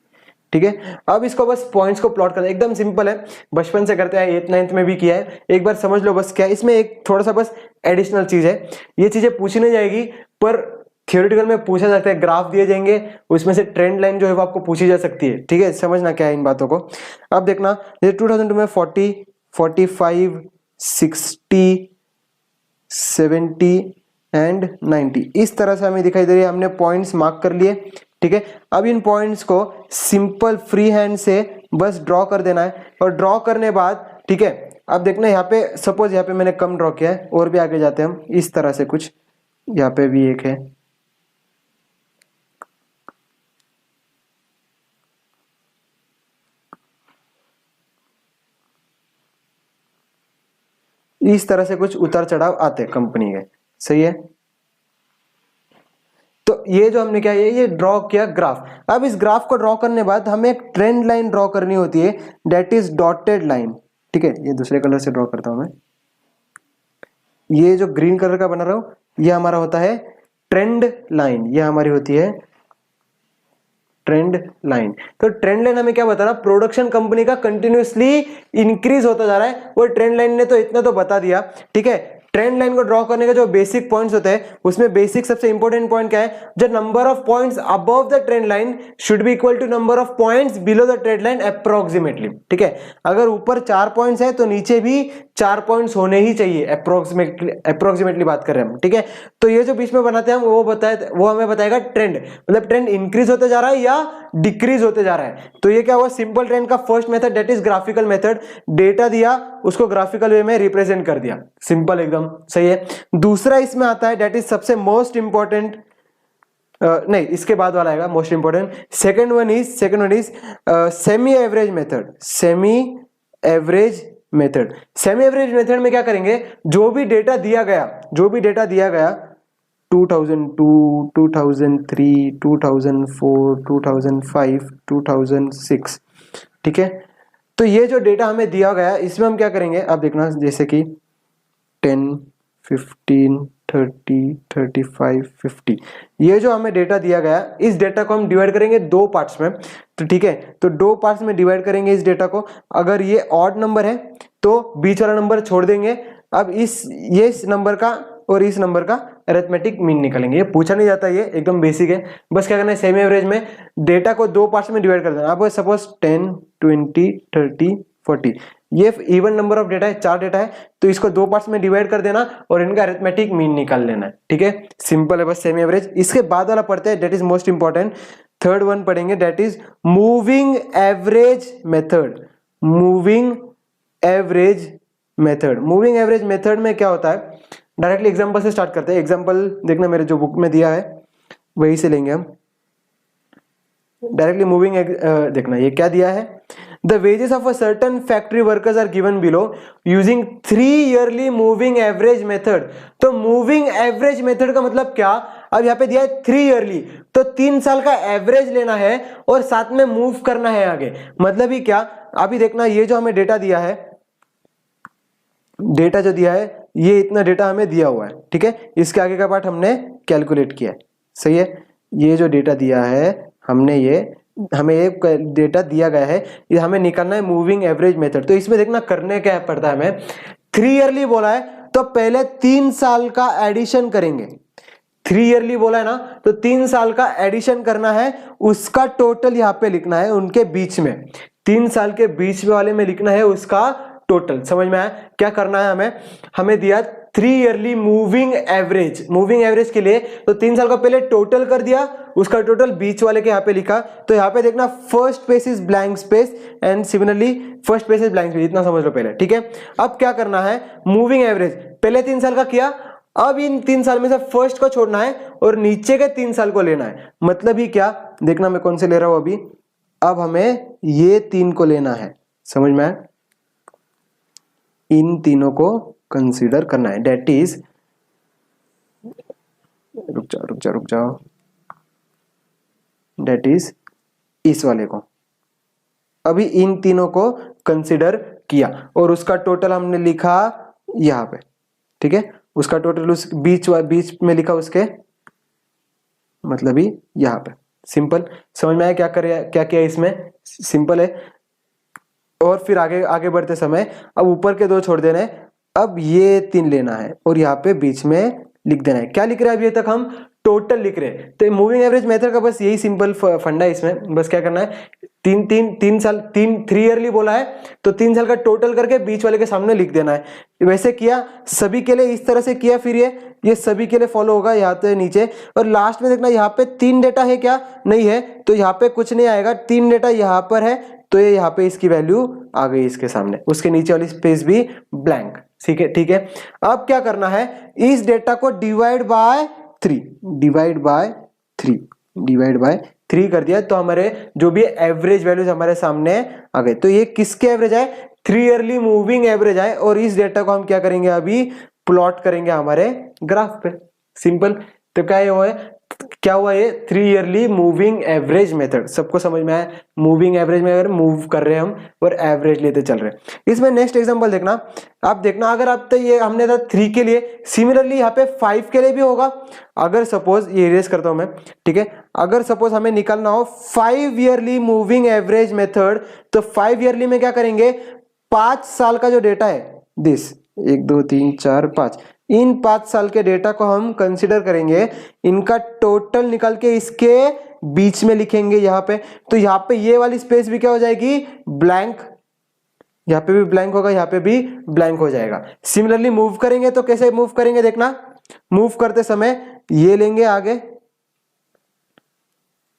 ठीक है, अब इसको बस पॉइंट्स को प्लॉट करना एकदम सिंपल है, बचपन से करते हैं, 8th 9th में भी किया है, एक बार समझ लो बस क्या है। इसमें एक थोड़ा सा बस एडिशनल चीज है, ये चीजें पूछी नहीं जाएगी पर थियोरेटिकल में पूछा जाता है। ग्राफ दिए जाएंगे, उसमें से ट्रेंड लाइन जो है वो आपको पूछी जा सकती है। ठीक है, समझना क्या है इन बातों को। अब देखना जैसे 2002 में 40, 45, 60, 70 एंड 90 इस तरह से हमें दिखाई दे रही है। हमने पॉइंट्स मार्क कर लिए। ठीक है, अब इन पॉइंट्स को सिंपल फ्री हैंड से बस ड्रॉ कर देना है, और ड्रॉ करने बाद ठीक है, अब देखना यहाँ पे सपोज यहाँ पे मैंने कम ड्रॉ किया है, और भी आगे जाते हैं हम, इस तरह से कुछ यहाँ पे भी एक है, इस तरह से कुछ उतार चढ़ाव आते हैं कंपनी के। सही है, तो ये जो हमने क्या ये ड्रॉ किया ग्राफ। अब इस ग्राफ को ड्रॉ करने बाद हमें एक ट्रेंड लाइन ड्रॉ करनी होती है, दैट इज डॉटेड लाइन। ठीक है, ये दूसरे कलर से ड्रॉ करता हूं मैं, ये जो ग्रीन कलर का बना रहा हूं ये हमारा होता है ट्रेंड लाइन, ये हमारी होती है ट्रेंड लाइन। तो ट्रेंड लाइन हमें क्या बता रहा, प्रोडक्शन कंपनी का कंटिन्यूअसली इंक्रीज होता जा रहा है, वो ट्रेंड लाइन ने तो इतना तो बता दिया। ठीक है, ट्रेंड लाइन को ड्रॉ करने के जो बेसिक पॉइंट्स होते हैं, उसमें बेसिक सबसे इंपॉर्टेंट पॉइंट क्या है, जो number of points above the trend line should be equal to number of points below the trend line approximately. ठीक है, अगर ऊपर 4 पॉइंट्स है तो नीचे भी 4 पॉइंट्स होने ही चाहिए, अप्रोक्सीमेटली बात कर रहे हैं हम। ठीक है, तो ये जो बीच में बनाते हैं हम, वो हमें बताएगा ट्रेंड, मतलब ट्रेंड इंक्रीज होते जा रहा है या डिक्रीज होते जा रहा है। तो ये क्या हुआ, सिंपल ट्रेंड का first method, that is graphical method. Data दिया, उसको ग्राफिकल वे में रिप्रेजेंट कर दिया, सिंपल एकदम। सही है, दूसरा इसमें आता है, दैट इज सबसे मोस्ट इंपॉर्टेंट, नहीं इसके बाद वाला आएगा most important. Second one is semi average method. Semi average method में क्या करेंगे, जो भी डेटा दिया गया 2002, 2003, 2004, 2005, 2006। ठीक है, तो ये जो डेटा हमें दिया गया इसमें हम क्या करेंगे, अब देखना जैसे कि 10, 15, 30, 35, 50, ये जो हमें डेटा दिया गया, इस डेटा को हम डिवाइड करेंगे 2 पार्ट्स में। तो ठीक है, तो 2 पार्ट्स में डिवाइड करेंगे इस डेटा को। अगर ये ऑड नंबर है तो बीच वाला नंबर छोड़ देंगे। अब इस नंबर का और इस नंबर का अरिथमेटिक मीन निकालेंगे। ये पूछा नहीं जाता, ये एकदम बेसिक है। बस क्या करना है, सेमी एवरेज में डेटा को 2 पार्ट्स में डिवाइड कर देना। अब सपोज 10, 20, 30, 40, ये इवन नंबर ऑफ डेटा है, 4 डेटा है, तो इसको 2 पार्ट्स में डिवाइड कर देना और इनका अरिथमेटिक मीन निकाल लेना है। ठीक है, सिंपल है, बस सेमी एवरेज। इसके बाद वाला पढ़ते हैं, that is most important, third one पढ़ेंगे, that is moving average method. Moving average method. Moving average method में क्या होता है, डायरेक्टली एग्जांपल से स्टार्ट करते हैं। एग्जांपल देखना मेरे जो बुक में दिया है वही से लेंगे हम डायरेक्टली। मूविंग देखना ये क्या दिया है, the wages of a certain factory workers are given below using 3 yearly moving average method. तो मूविंग एवरेज मेथड का मतलब क्या, अब यहाँ पे दिया है 3 ईयरली, तो 3 साल का एवरेज लेना है और साथ में मूव करना है आगे। मतलब ही क्या, अभी देखना ये जो हमें डेटा दिया है, डेटा जो दिया है ये इतना डेटा हमें दिया हुआ है, ठीक है। इसके आगे का पार्ट हमने कैलकुलेट किया है, सही है। ये जो डेटा दिया है हमने, ये हमें एक डेटा दिया गया है, ये हमें निकालना है मूविंग एवरेज मेथड। तो इसमें देखना करने क्या पड़ता है हमें, 3 ईयरली बोला है तो पहले 3 साल का एडिशन करेंगे। 3 ईयरली बोला है ना, तो 3 साल का एडिशन करना है, उसका टोटल यहाँ पे लिखना है उनके बीच में, 3 साल के बीच में वाले में लिखना है उसका टोटल। समझ में आया क्या करना है हमें दिया 3 yearly moving average. Moving average के लिए तो 3 साल का पहले टोटल कर दिया, उसका टोटल बीच वाले के यहाँ पे लिखा। तो यहाँ पे देखना first space is blank space and similarly first space is blank space, इतना समझ लो पहले, ठीक है। अब क्या करना है, मूविंग एवरेज पहले 3 साल का किया, अब इन 3 साल में से फर्स्ट को छोड़ना है और नीचे के 3 साल को लेना है। मतलब ही क्या, देखना मैं कौन से ले रहा हूं अभी, अब हमें ये 3 को लेना है, समझ में आया, इन तीनों को कंसीडर करना है, डेट इज, रुक जाओ, डेट इज इस वाले को अभी इन तीनों को कंसीडर किया और उसका टोटल हमने लिखा यहां पे, ठीक है। उसका टोटल उस बीच में लिखा उसके, मतलब ही यहां पे। सिंपल, समझ में आया क्या किया इसमें, सिंपल है। और फिर आगे बढ़ते समय अब ऊपर के 2 छोड़ देना है, अब ये 3 लेना है और यहाँ पे बीच में लिख देना है। क्या लिख रहे हैं अभी तक हम, टोटल लिख रहे हैं। तो मूविंग एवरेज मेथड का बस यही सिंपल फंडा है इसमें। बस क्या करना है, 3 ईयरली बोला है तो 3 साल का टोटल करके बीच वाले के सामने लिख देना है। वैसे किया सभी के लिए, इस तरह से किया, फिर ये सभी के लिए फॉलो होगा यहाँ से नीचे। और लास्ट में देखना यहाँ पे 3 डेटा है क्या, नहीं है, तो यहाँ पे कुछ नहीं आएगा। 3 डेटा यहाँ पर है तो ये यहाँ पे इसकी वैल्यू आ गई इसके सामने, उसके नीचे वाली स्पेस भी ब्लैंक, ठीक है, ठीक है। अब क्या करना है, इस डेटा को डिवाइड बाय 3 कर दिया तो हमारे जो भी एवरेज वैल्यूज हमारे सामने आ गए। तो ये किसके एवरेज है, 3 ईयरली मूविंग एवरेज है। और इस डेटा को हम क्या करेंगे, अभी प्लॉट करेंगे हमारे ग्राफ पे, सिंपल। तो क्या हुआ ये 3 ईयरली मूविंग एवरेज मेथड, सबको समझ में आया। मूविंग एवरेज में अगर मूव कर रहे हैं हम और एवरेज लेते चल रहे हैं। इसमें नेक्स्ट एग्जांपल देखना, आप देखना, अगर आप तो ये हमने था 3 के लिए, सिमिलरली यहाँ पे 5 के लिए भी होगा। अगर सपोज ये इरेज करता हूं मैं, ठीक है, अगर सपोज हमें निकालना हो 5 ईयरली मूविंग एवरेज मेथड, तो 5 ईयरली में क्या करेंगे, 5 साल का जो डेटा है दिस 1 2 3 4 5, इन 5 साल के डेटा को हम कंसीडर करेंगे, इनका टोटल निकाल के इसके बीच में लिखेंगे यहाँ पे। तो यहाँ पे ये वाली स्पेस भी क्या हो जाएगी, ब्लैंक, यहाँ पे भी ब्लैंक होगा, यहाँ पे भी ब्लैंक हो जाएगा। सिमिलरली मूव करेंगे तो कैसे मूव करेंगे, देखना मूव करते समय ये लेंगे आगे,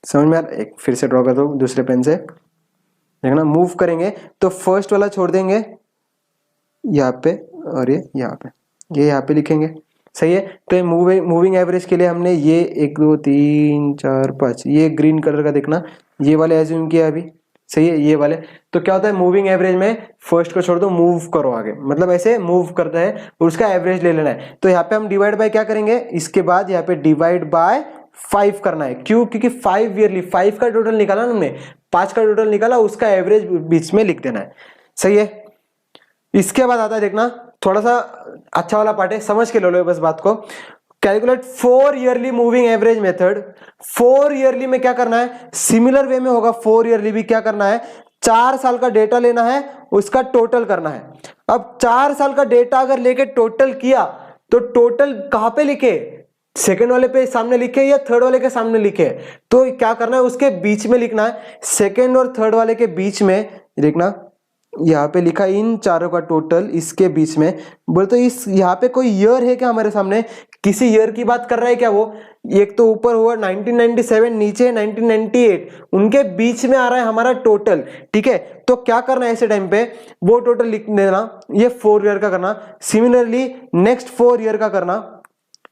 समझ में आ रहा, एक फिर से ड्रॉ कर दो दूसरे पेन से, देखना मूव करेंगे तो फर्स्ट वाला छोड़ देंगे यहाँ पे और ये यहाँ पे, ये यहाँ पे लिखेंगे, सही है। तो मूविंग एवरेज के लिए हमने ये 1 2 3 4 5 ये ग्रीन कलर का देखना, ये वाले एज्यूम किया अभी, सही है, ये वाले। तो क्या होता है मूविंग एवरेज में फर्स्ट को छोड़ दो, मूव करो आगे, मतलब ऐसे मूव करता है और उसका एवरेज ले लेना है। तो यहाँ पे हम डिवाइड बाय क्या करेंगे, इसके बाद यहाँ पे डिवाइड बाय 5 करना है। क्यों, क्योंकि 5 ईयरली, 5 का टोटल निकाला ना हमने, 5 का टोटल निकाला, उसका एवरेज बीच में लिख देना है, सही है। इसके बाद आता है देखना, थोड़ा सा अच्छा वाला पार्ट है, समझ के लो बस बात को। Calculate 4 yearly moving average method. 4 yearly में क्या करना है, सिमिलर वे में होगा। 4 ईयरली भी क्या करना है, 4 साल का डेटा लेना है, उसका टोटल करना है। अब 4 साल का डेटा अगर लेके टोटल किया तो टोटल कहां पे लिखे, सेकेंड वाले पे सामने लिखे या थर्ड वाले के सामने लिखे, तो क्या करना है, उसके बीच में लिखना है। सेकेंड और थर्ड वाले के बीच में देखना, यहाँ पे लिखा इन चारों का टोटल इसके बीच में। बोले तो इस यहाँ पे कोई ईयर है क्या हमारे सामने, किसी ईयर की बात कर रहा है क्या वो? एक तो ऊपर हुआ 1997, नीचे 1998, उनके बीच में आ रहा है हमारा टोटल। ठीक है, तो क्या करना है ऐसे टाइम पे, वो टोटल लिख देना, ये 4 ईयर का करना, सिमिलरली नेक्स्ट 4 ईयर का करना,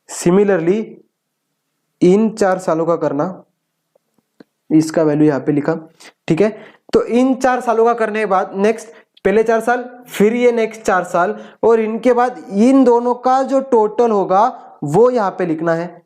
सिमिलरली इन 4 सालों का करना, इसका वैल्यू यहाँ पे लिखा। ठीक है, तो इन 4 सालों का करने के बाद नेक्स्ट पहले 4 साल, फिर ये नेक्स्ट 4 साल, और इनके बाद इन दोनों का जो टोटल होगा वो यहाँ पे लिखना है।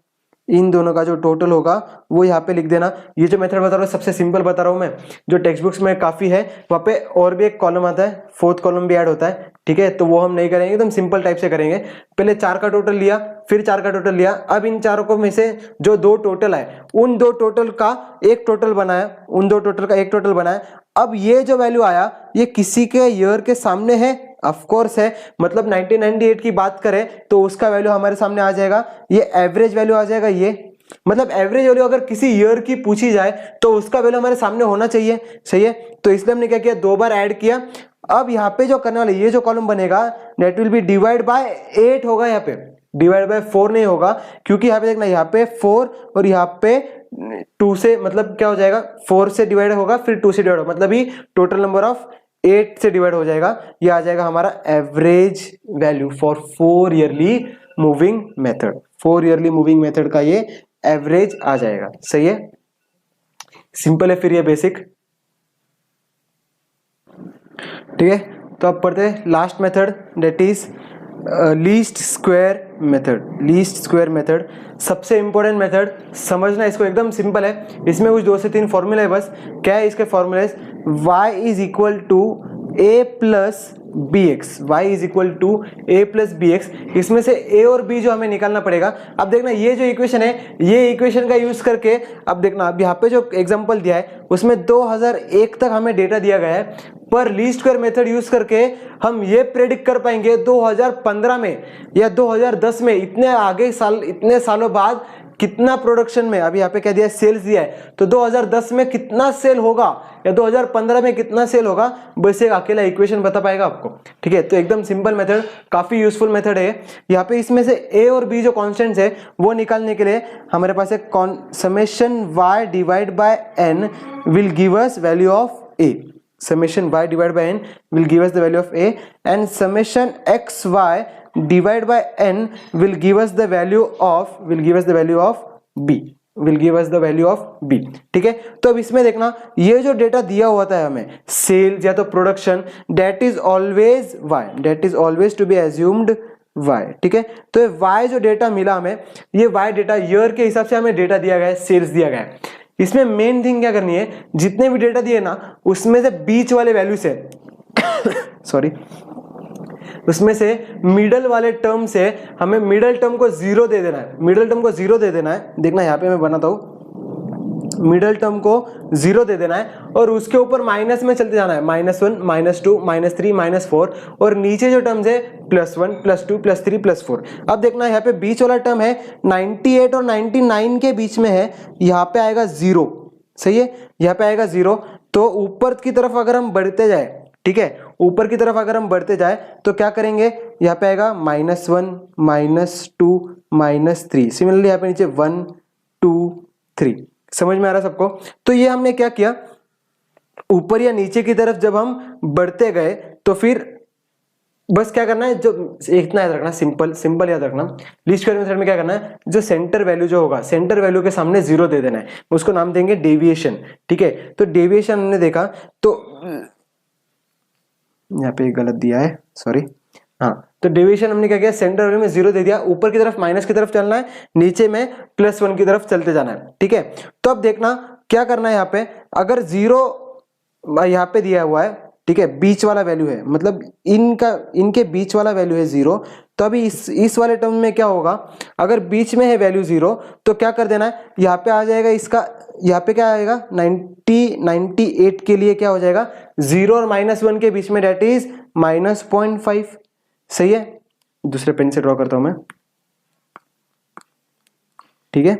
इन दोनों का जो टोटल होगा वो यहाँ पे लिख देना। ये जो मेथड बता रहा हूँ सबसे सिंपल बता रहा हूँ मैं, जो टेक्स्ट बुक्स में काफी है, वहाँ पे और भी एक कॉलम आता है, 4th कॉलम भी ऐड होता है। ठीक है, तो वो हम नहीं करेंगे, एकदम सिंपल टाइप से करेंगे। पहले 4 का टोटल लिया, फिर 4 का टोटल लिया, अब इन चारों को में से जो 2 टोटल है, उन 2 टोटल का एक टोटल बनाया, उन 2 टोटल का एक टोटल बनाया। अब ये जो वैल्यू आया ये किसी के ईयर के सामने है, ऑफ कोर्स है, मतलब 1998 की बात करें तो उसका वैल्यू हमारे सामने आ जाएगा, ये एवरेज वैल्यू आ जाएगा। ये मतलब एवरेज वैल्यू अगर किसी ईयर की पूछी जाए तो उसका वैल्यू हमारे सामने होना चाहिए। सही है, तो इसलिए हमने क्या किया, 2 बार ऐड किया। अब यहाँ पे जो करने वाले ये जो कॉलम बनेगा that will be divide by 8 होगा, यहाँ पे डिवाइड बाय 4 नहीं होगा, क्योंकि यहाँ पे देखना, यहाँ पे 4 और यहाँ पे 2 से, मतलब क्या हो जाएगा, 4 से डिवाइड होगा फिर 2 से डिवाइड होगा, मतलब ही टोटल नंबर ऑफ 8 से डिवाइड हो जाएगा। ये आ जाएगा हमारा average value for 4 yearly moving method. 4 yearly moving method का ये एवरेज आ जाएगा। सही है, सिंपल है फिर ये बेसिक। ठीक है, तो अब पढ़ते हैं last method, that is least square method. Least square method सबसे इंपॉर्टेंट मेथड, समझना इसको, एकदम सिंपल है। इसमें कुछ 2 से 3 फॉर्मूला है बस। क्या है इसके फॉर्मूले, y is equal to a plus B X, Y is equal to A plus B X. इसमें से a और b जो हमें निकालना पड़ेगा। अब देखना ये जो इक्वेशन है, ये इक्वेशन का यूज करके, अब देखना अब यहाँ पे जो एग्जांपल दिया है उसमें 2001 तक हमें डेटा दिया गया है, पर लीस्ट स्क्वायर मेथड यूज करके हम ये प्रेडिक्ट कर पाएंगे 2015 में या 2010 में, इतने आगे साल, इतने सालों बाद कितना प्रोडक्शन में, अभी यहाँ पे क्या दिया है, सेल्स दिया है, तो 2010 में कितना सेल होगा या 2015 में कितना सेल होगा, बस एक अकेला इक्वेशन बता पाएगा आपको। ठीक है, तो एकदम सिंपल मेथड, काफी यूजफुल मेथड है। यहाँ पे इसमें से a और b जो कॉन्स्टेंट्स है वो निकालने के लिए हमारे पास एक summation y divide by n will give us value of a। summation y divided by n will give us the value of a, and summation xy divided by n will give us the value of b, will give us the value of b। ठीक है, तो अब इसमें देखना, ये जो data दिया हुआ था हमें सेल्स या तो production, that is always y, that is always to be assumed y। ठीक है, तो ये y जो डेटा मिला हमें, ये y डेटा ईयर के हिसाब से हमें डेटा दिया गया है, सेल्स दिया गया है। इसमें मेन थिंग क्या करनी है, जितने भी डेटा दिए ना उसमें से बीच वाले वैल्यू से सॉरी, उसमें से मिडल वाले टर्म से हमें मिडल टर्म को 0 दे देना है, मिडल टर्म को 0 दे देना है। देखना यहाँ पे मैं बनाता हूँ, मिडल टर्म को 0 दे देना है और उसके ऊपर माइनस में चलते जाना है, -1 -2 -3 -4, और नीचे जो टर्म्स है +1 +2 +3 +4। अब देखना यहाँ पे बीच वाला टर्म है 98 और 99 के बीच में है, यहाँ पे आएगा 0। सही है, यहाँ पे आएगा 0। तो ऊपर की तरफ अगर हम बढ़ते जाए, ठीक है, ऊपर की तरफ अगर हम बढ़ते जाए तो क्या करेंगे, यहाँ पे आएगा -1 -2 -3, सिमिलरली यहाँ पे नीचे 1 2 3। समझ में आ रहा है सबको? तो ये हमने क्या किया, ऊपर या नीचे की तरफ जब हम बढ़ते गए तो फिर बस क्या करना है, जो इतना याद रखना, सिंपल याद रखना, लीस्ट स्क्वायर मेथड में क्या करना है, जो सेंटर वैल्यू जो होगा, सेंटर वैल्यू के सामने 0 दे देना है, उसको नाम देंगे डेविएशन। ठीक है, तो डेविएशन हमने देखा, तो यहाँ पे गलत दिया है, सॉरी, हाँ, तो डेविएशन हमने क्या किया, सेंटर वैल्यू में 0 दे दिया, ऊपर की तरफ माइनस की तरफ चलना है, नीचे में +1 की तरफ चलते जाना है। ठीक है, तो अब देखना क्या करना है, यहाँ पे अगर 0 यहाँ पे दिया हुआ है, ठीक है, बीच वाला वैल्यू है, मतलब इनके बीच वाला वैल्यू है 0, तो अभी इस वाले टर्म में क्या होगा, अगर बीच में है वैल्यू 0 तो क्या कर देना है, यहाँ पे आ जाएगा इसका, यहाँ पे क्या आएगा 98 के लिए क्या हो जाएगा, 0 और -1 के बीच में, डेट इज -0.5। सही है, दूसरे पेन से ड्रॉ करता हूं मैं। ठीक है,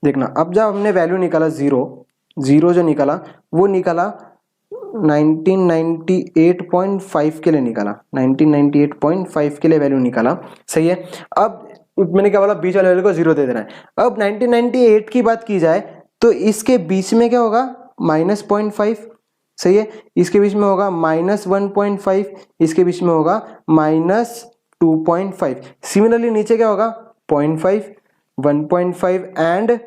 देखना अब जब हमने वैल्यू निकाला 0 जो निकाला वो निकाला 1998.5 के लिए निकाला, 1998.5 के लिए वैल्यू निकाला, सही है। अब मैंने क्या बोला, बीच वाले वैल्यू को 0 दे देना है। अब 1998 की बात की जाए तो इसके बीच में क्या होगा, -0.5, सही है। इसके बीच में होगा -1.5, इसके बीच में होगा -2.5। सिमिलरली नीचे क्या होगा, 0.5, 1.5 एंड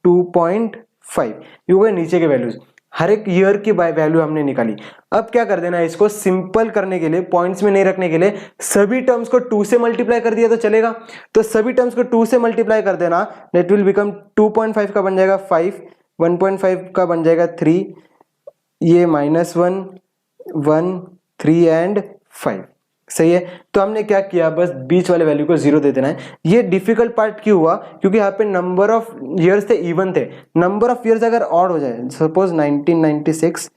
2.5, ये हो गए नीचे के वैल्यूज। हर एक ईयर की वैल्यू हमने निकाली। अब क्या कर देना है, इसको सिंपल करने के लिए, पॉइंट्स में नहीं रखने के लिए सभी टर्म्स को 2 से मल्टीप्लाई कर दिया तो चलेगा। तो सभी टर्म्स को 2 से मल्टीप्लाई कर देना, दैट विल बिकम 2.5 का बन जाएगा 5, 1.5 का बन जाएगा 3, ये -1, 1, 3 एंड 5, सही है। तो हमने क्या किया, बस बीच वाले वैल्यू को 0 दे देना है। ये डिफिकल्ट पार्ट क्यों हुआ, क्योंकि यहाँ पे नंबर ऑफ ईयर्स थे इवन थे। नंबर ऑफ ईयर्स अगर ऑड हो जाए, सपोज 1996,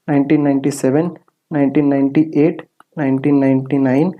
1997, 1998, 1999,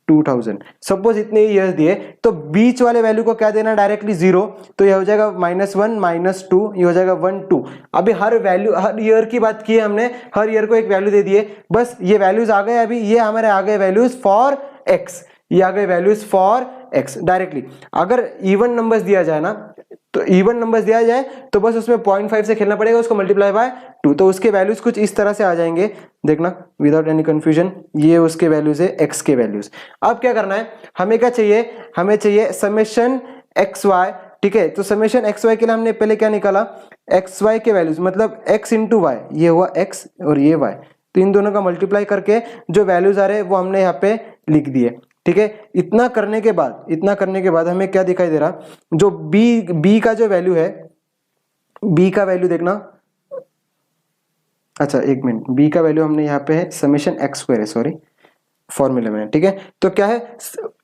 2000, सपोज इतने ईयर्स दिए, तो बीच वाले वैल्यू को क्या देना, डायरेक्टली 0। तो ये हो जाएगा -1, -2, ये हो जाएगा 1, 2। अभी हर वैल्यू, हर ईयर की बात की है हमने, हर ईयर को एक वैल्यू दे दिए, बस ये वैल्यूज आ गए। अभी ये हमारे आ गए वैल्यूज फॉर एक्स, ये आ गए वैल्यूज फॉर एक्स डायरेक्टली। अगर इवन नंबर्स दिया जाए ना, तो इवन नंबर्स दिया जाए तो बस उसमें 0.5 से खेलना पड़ेगा, उसको मल्टीप्लाई बाय 2, तो उसके वैल्यूज कुछ इस तरह से आ जाएंगे, देखना विदाउट एनी कंफ्यूजन। ये उसके वैल्यूज है, एक्स के वैल्यूज। अब क्या करना है, हमें क्या चाहिए, हमें चाहिए समेशन एक्स वाई, ठीक है। तो समेशन एक्स वाई के लिए हमने पहले क्या निकाला, एक्स वाई के वैल्यूज, मतलब एक्स इंटू वाई, ये हुआ एक्स और ये वाई, तो इन दोनों का मल्टीप्लाई करके जो वैल्यूज आ रहे हैं वो हमने यहाँ पे लिख दिए, ठीक है। इतना करने के बाद हमें क्या दिखाई दे रहा, जो बी का जो वैल्यू है, बी का वैल्यू देखना, अच्छा एक मिनट, बी का वैल्यू हमने यहाँ पे है समेशन एक्स स्क्वायर है, सॉरी फॉर्मूले में, ठीक है। तो क्या है,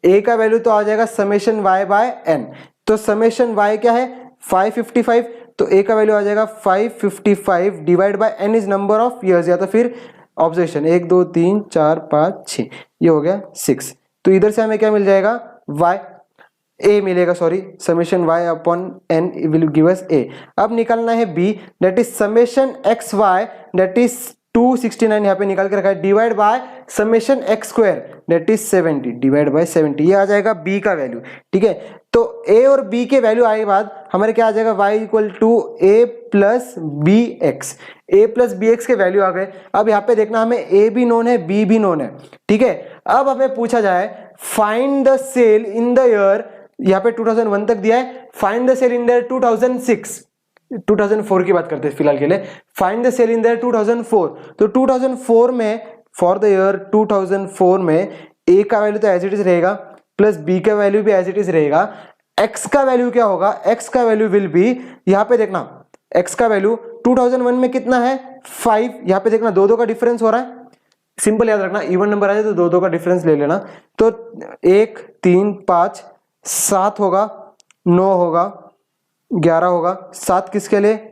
ए का वैल्यू तो आ जाएगा समेशन वाई बाय एन, तो समेशन वाई क्या है 555, तो ए का वैल्यू आ जाएगा 555 divide by N is number of years, या तो फिर ऑब्जर्वेशन 1 2 3 4 5 6, ये हो गया 6। तो इधर से हमें क्या मिल जाएगा, y a मिलेगा, sorry summation y upon n will give us a। अब निकालना है b, that is summation X Y, that is 269 यहाँ पे निकाल के रखा है, divide by summation X square, that is 70 divide by 70, ये आ जाएगा b का वैल्यू, ठीक है। तो a और b के वैल्यू आए बाद हमारे क्या आ जाएगा, y equal to a plus B X, a plus B X के वैल्यू आ गए। अब यहाँ पे देखना, हमें a भी नोन है, b भी नोन है, ठीक है। अब हमें पूछा जाए find the sale in the year, यहाँ पे 2001 तक दिया है, find the sale in the year 2006, 2004 की बात करते हैं फिलहाल के लिए, find the sale in the year 2004। तो 2004 में, फॉर द ईयर 2004 में a का वैल्यू तो एज इट इज रहेगा, प्लस b का वैल्यू भी एज इट इज रहेगा। x का वैल्यू क्या होगा, x का वैल्यू विल बी, यहाँ पे देखना x का वैल्यू 2001 में कितना है 5, यहाँ पे देखना 2 का डिफरेंस हो रहा है, सिंपल याद रखना, इवन नंबर आ जाए तो 2 का डिफरेंस ले लेना। तो 1 3 5 7 होगा, 9 होगा, 11 होगा, 7 किसके लिए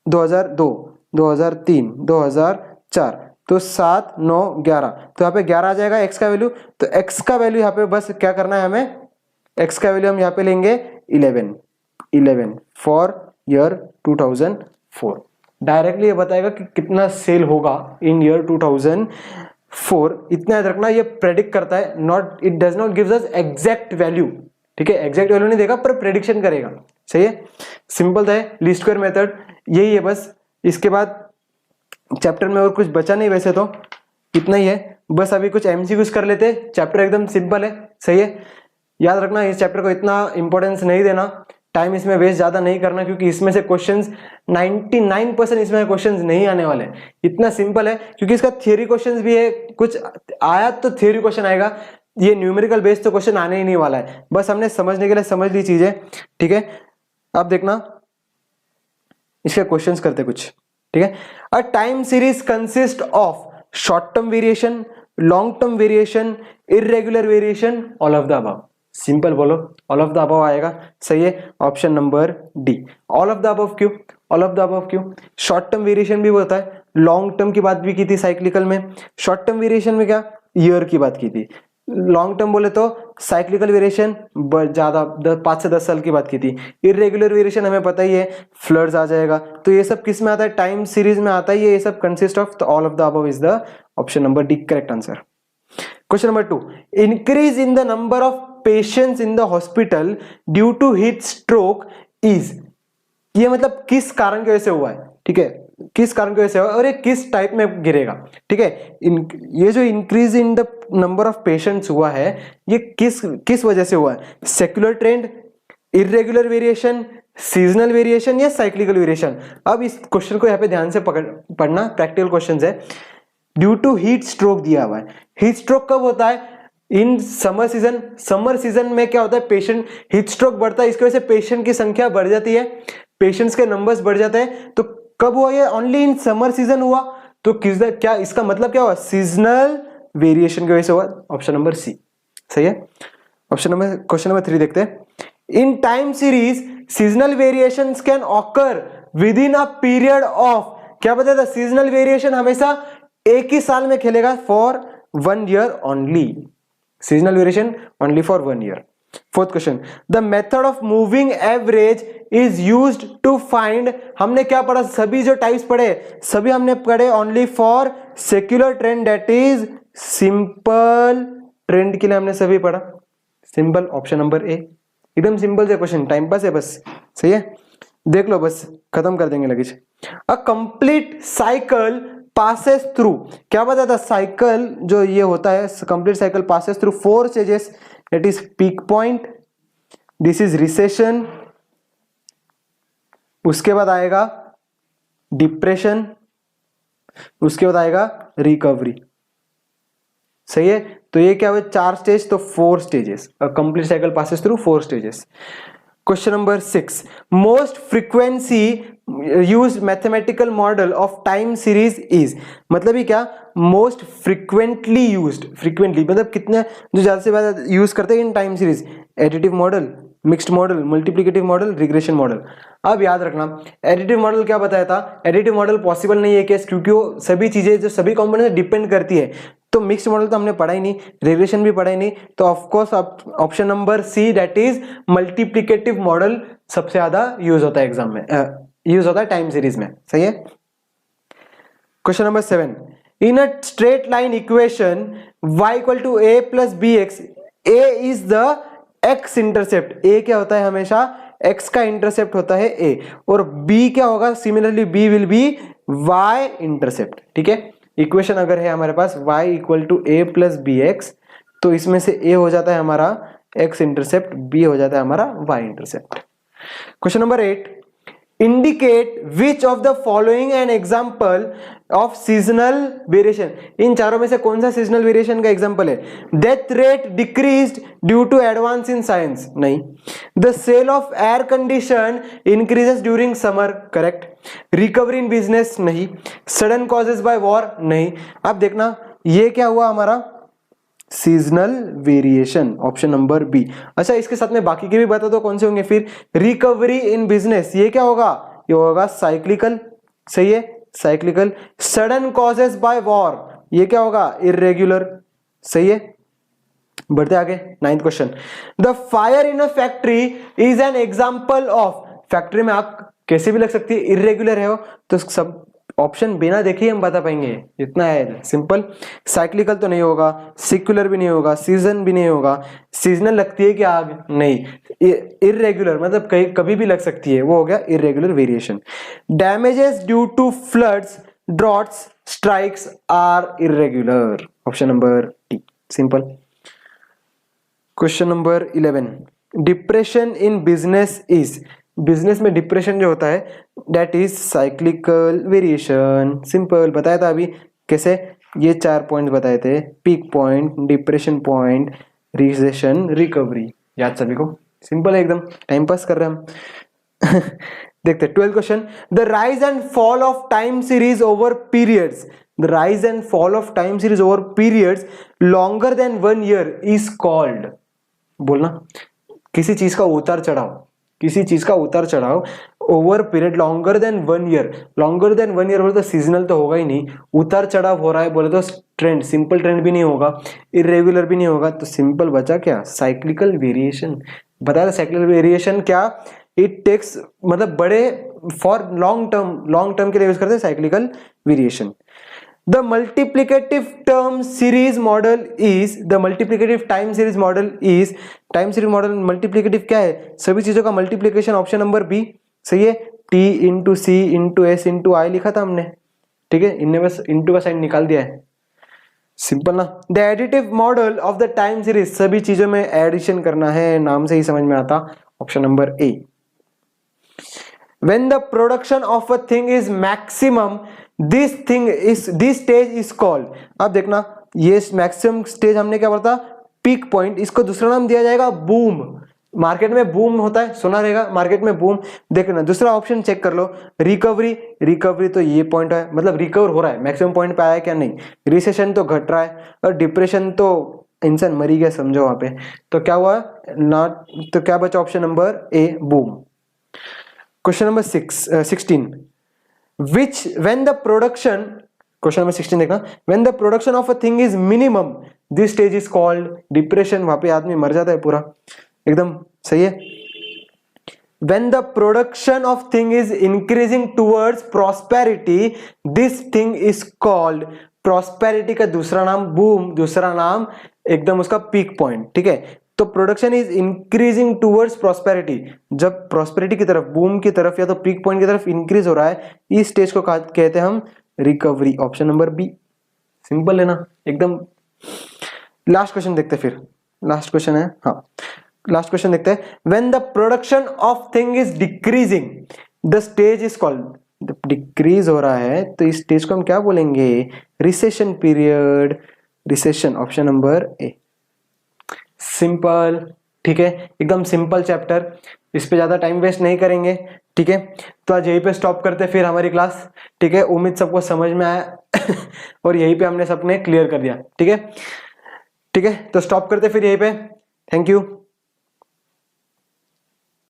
2002, 2003, 2004, तो 7 9 11, तो यहाँ पे 11 आ जाएगा x का वैल्यू। तो x का वैल्यू यहाँ पे बस क्या करना है हमें, x का वैल्यू हम यहाँ पे लेंगे 11 फॉर ईयर 2004। डायरेक्टली ये बताएगा कि कितना सेल होगा इन ईयर 2004, इतना याद रखना, ये प्रेडिक्ट करता है, not, it does not gives us exact value, ठीक है। एग्जैक्ट वैल्यू नहीं देगा पर प्रेडिक्शन करेगा, सही है। सिंपल है, लीस्ट स्क्वायर मेथड यही है बस। इसके बाद चैप्टर में और कुछ बचा नहीं, वैसे तो इतना ही है बस। अभी कुछ एमसीक्यूज कर लेते, चैप्टर एकदम सिंपल है, सही है। याद रखना इस चैप्टर को इतना इंपॉर्टेंस नहीं देना, टाइम इसमें वेस्ट ज्यादा नहीं करना, क्योंकि इसमें से क्वेश्चंस 99% इसमें क्वेश्चंस नहीं आने वाले। इतना सिंपल है, क्योंकि इसका थियरी क्वेश्चंस भी है, कुछ आया तो थियरी क्वेश्चन आएगा, ये न्यूमेरिकल बेस्ड तो क्वेश्चन आने ही नहीं वाला है, बस हमने समझने के लिए समझ ली चीजें, ठीक है। अब देखना इसके क्वेश्चंस करते कुछ, ठीक है। A time series consist of short term variation, long term variation, irregular variation, all of the above. Simple बोलो, ऑल ऑफ द अबव आएगा, सही है, option number D. All of the above क्यों, ऑल ऑफ द अबव क्यों, short term variation भी होता है, long term की बात भी की थी साइक्लिकल में, शॉर्ट टर्म वेरिएशन में क्या ईयर की बात की थी, लॉन्ग टर्म बोले तो साइक्लिकल वेरिएशन ज्यादा 5 से 10 साल की बात की थी। इरेगुलर वेरिएशन हमें पता ही है, फ्लड्स आ जाएगा। तो ये सब किस में आता है, टाइम सीरीज में आता है। ये सब consist of all of the above is the option number D correct answer. Question number 2, increase in the number of patients in the hospital due to heat stroke is, ये मतलब किस कारण की वजह से हुआ है, ठीक है, किस कारण की वजह से हुआ और ये किस टाइप में गिरेगा, ठीक है। ये जो increase in the number of patients हुआ है ये किस वजह से हुआ है, secular trend, irregular variation, seasonal variation या साइक्लिकल वेरिएशन। अब इस क्वेश्चन को यहाँ पे ध्यान से पढ़ना, प्रैक्टिकल क्वेश्चन है। ड्यू टू हीट स्ट्रोक दिया हुआ है। हीट स्ट्रोक कब होता है, in summer season. Summer season में क्या होता है, पेशेंट हीट स्ट्रोक बढ़ता है, इसकी वजह से पेशेंट की संख्या बढ़ जाती है, पेशेंट्स के नंबर्स बढ़ जाते हैं। तो कब हुआ ये, ओनली इन समर सीजन हुआ। तो क्या इसका मतलब क्या हुआ, सीजनल वेरिएशन की वजह से हुआ। ऑप्शन नंबर सी सही है। क्वेश्चन नंबर 3 देखते हैं। इन time series seasonal variations can occur with in a period of, क्या बताया था, सीजनल वेरिएशन हमेशा एक ही साल में खेलेगा for 1 year only, seasonal variation only for 1 year. Fourth question, the method of moving average is used to find, हमने क्या पढ़ा, सभी जो टाइप्स पढ़े सभी हमने पढ़े only for secular trend, that is simple trend के लिए हमने सभी पढ़ा। सिंपल, ऑप्शन नंबर ए, एकदम सिंपल से क्वेश्चन, टाइम पास है बस, सही है, देख लो बस, खत्म कर देंगे luggage. A complete cycle passes through, क्या बताया था, साइकिल जो ये होता है, complete cycle passes through 4 stages, it is peak point, this is recession, उसके बाद आएगा डिप्रेशन, उसके बाद आएगा रिकवरी, सही है। तो ये क्या हुआ, 4 स्टेज, तो 4 stages, complete cycle passes through 4 stages. Question number 6, most frequency use mathematical model of time series is, मतलब ये क्या, मोस्ट फ्रीक्वेंटली यूज्ड, फ्रीक्वेंटली मतलब कितने जो ज्यादा से ज्यादा यूज करते हैं इन time series, additive model, mixed model, multiplicative model, regression model. अब याद रखना, एडिटिव मॉडल क्या बताया था, एडिटिव मॉडल पॉसिबल नहीं है केस, क्योंकि वो सभी चीजें जो सभी कंपोनेंट डिपेंड करती है। तो मिक्स्ड मॉडल तो हमने पढ़ा ही नहीं, रिग्रेशन भी पढ़ा ही नहीं, तो of course option number C, that is multiplicative model सबसे ज्यादा यूज होता है एग्जाम में, यूज होता है टाइम सीरीज में, सही है। Question number 7, in a straight line equation y equal to a plus B X, a is the x intercept, a क्या होता है, हमेशा x का इंटरसेप्ट होता है a, और b क्या होगा, similarly b will be y intercept, ठीक है। इक्वेशन अगर है हमारे पास y equal to a plus B X, तो इसमें से a हो जाता है हमारा x इंटरसेप्ट, b हो जाता है हमारा y intercept. Question number 8, indicate which of the following an example of seasonal variation, इन चारों में से कौन सा सीजनल वेरिएशन का एग्जाम्पल है, death rate decreased due to advance in science, नहीं, the sale of air condition increases during summer, correct, recovery in business, नहीं, सडन कॉजेस बाय वॉर, नहीं। अब देखना ये क्या हुआ हमारा, seasonal variation, option number B. अच्छा, इसके साथ में बाकी के भी बता दो कौन से होंगे फिर, रिकवरी इन बिजनेस, ये क्या होगा, ये होगा साइक्लिकल, सही है, cyclical. Sudden causes by war, ये क्या होगा, इरेग्युलर, सही है। बढ़ते आगे, 9th question, the fire in a factory is an example of, factory में आग कैसे भी लग सकती है, इरेग्युलर है वो, तो सब ऑप्शन बिना देखे ही हम बता पाएंगे, इतना है सिंपल। साइक्लिकल तो नहीं होगा, सिक्युलर भी नहीं होगा, सीजन भी नहीं होगा, सीजनल लगती है कि आग, नहीं, इरेग्युलर मतलब कभी भी लग सकती है, वो हो गया irregular variation. Damages due to floods, droughts, strikes are irregular, option number D, simple. Question number 11, depression in business is, business में डिप्रेशन जो होता है that is cyclical variation, simple, बताया था अभी कैसे, ये 4 पॉइंट बताए थे, peak point, depression point, recession, recovery, याद सभी को, सिंपल है एकदम, टाइम पास कर रहे हैं हम। देखते हैं 12th question, the rise and fall of time series over periods, the rise and fall of time series over periods longer than 1 year is called, बोलना, किसी चीज का उतार चढ़ाव, किसी चीज का उतार चढ़ाव over period longer than 1 year, longer than 1 year बोले तो सीजनल तो होगा ही नहीं, उतार चढ़ाव हो रहा है बोले तो ट्रेंड, सिंपल ट्रेंड भी नहीं होगा, इरेगुलर भी नहीं होगा, तो सिंपल बचा क्या, साइक्लिकल वेरिएशन। बताया था साइक्लिकल वेरिएशन क्या, इट टेक्स मतलब बड़े फॉर लॉन्ग टर्म के लिए यूज करते हैं cyclical variation. The multiplicative term series model is the multiplicative time series model is time series model multiplicative क्या है, सभी चीजों का मल्टीप्लीकेशन, ऑप्शन नंबर बी सही है। T इंटू सी इंटू एस इंटू आई लिखा था हमने, ठीक है, इनने बस इंटू का साइन निकाल दिया है, सिंपल ना। The additive model of the time series, सभी चीजों में एडिशन करना है, नाम से ही समझ में आता, option number A. When the production of a thing is maximum, this stage is called, अब देखना ये मैक्सिमम स्टेज हमने क्या बोला था, पीक पॉइंट, इसको दूसरा नाम दिया जाएगा बूम। मार्केट में बूम होता है, सुना रहेगा मार्केट में बूम। देखना दूसरा ऑप्शन चेक कर लो, रिकवरी, रिकवरी तो ये पॉइंट है, मतलब रिकवर हो रहा है, मैक्सिमम पॉइंट पे आया है क्या, नहीं। रिसेशन तो घट रहा है, और डिप्रेशन तो इंसान मरी गया समझो वहां पे, तो क्या हुआ नॉट, तो क्या बचा option number A boom. Question number 16, which when the production, question number 16 देखना, when the production of a thing is minimum, this stage is called depression, वहां पे आदमी मर जाता है पूरा, एकदम सही है। When the production of thing is increasing towards prosperity, this thing is called, prosperity का दूसरा नाम बूम, दूसरा नाम एकदम उसका पीक पॉइंट, ठीक है। तो production is increasing towards prosperity, जब प्रॉस्पेरिटी की तरफ, बूम की तरफ या तो पीक पॉइंट की तरफ इंक्रीज हो रहा है, इस स्टेज को कहते हैं हम recovery, option number B, simple है ना एकदम। लास्ट क्वेश्चन देखते हैं, फिर लास्ट क्वेश्चन है, हाँ लास्ट क्वेश्चन देखते हैं। When the production of thing is decreasing, the stage is called, decrease हो रहा है तो इस स्टेज को हम क्या बोलेंगे, recession period, recession, option number A, simple, ठीक है, एकदम सिंपल चैप्टर, इस पे ज्यादा टाइम वेस्ट नहीं करेंगे, ठीक है। तो आज यहीं पे स्टॉप करते फिर हमारी क्लास, ठीक है। उम्मीद सबको समझ में आया और यहीं पे हमने सबने क्लियर कर दिया, ठीक है, ठीक है। तो स्टॉप करते फिर यहीं पे, थैंक यू।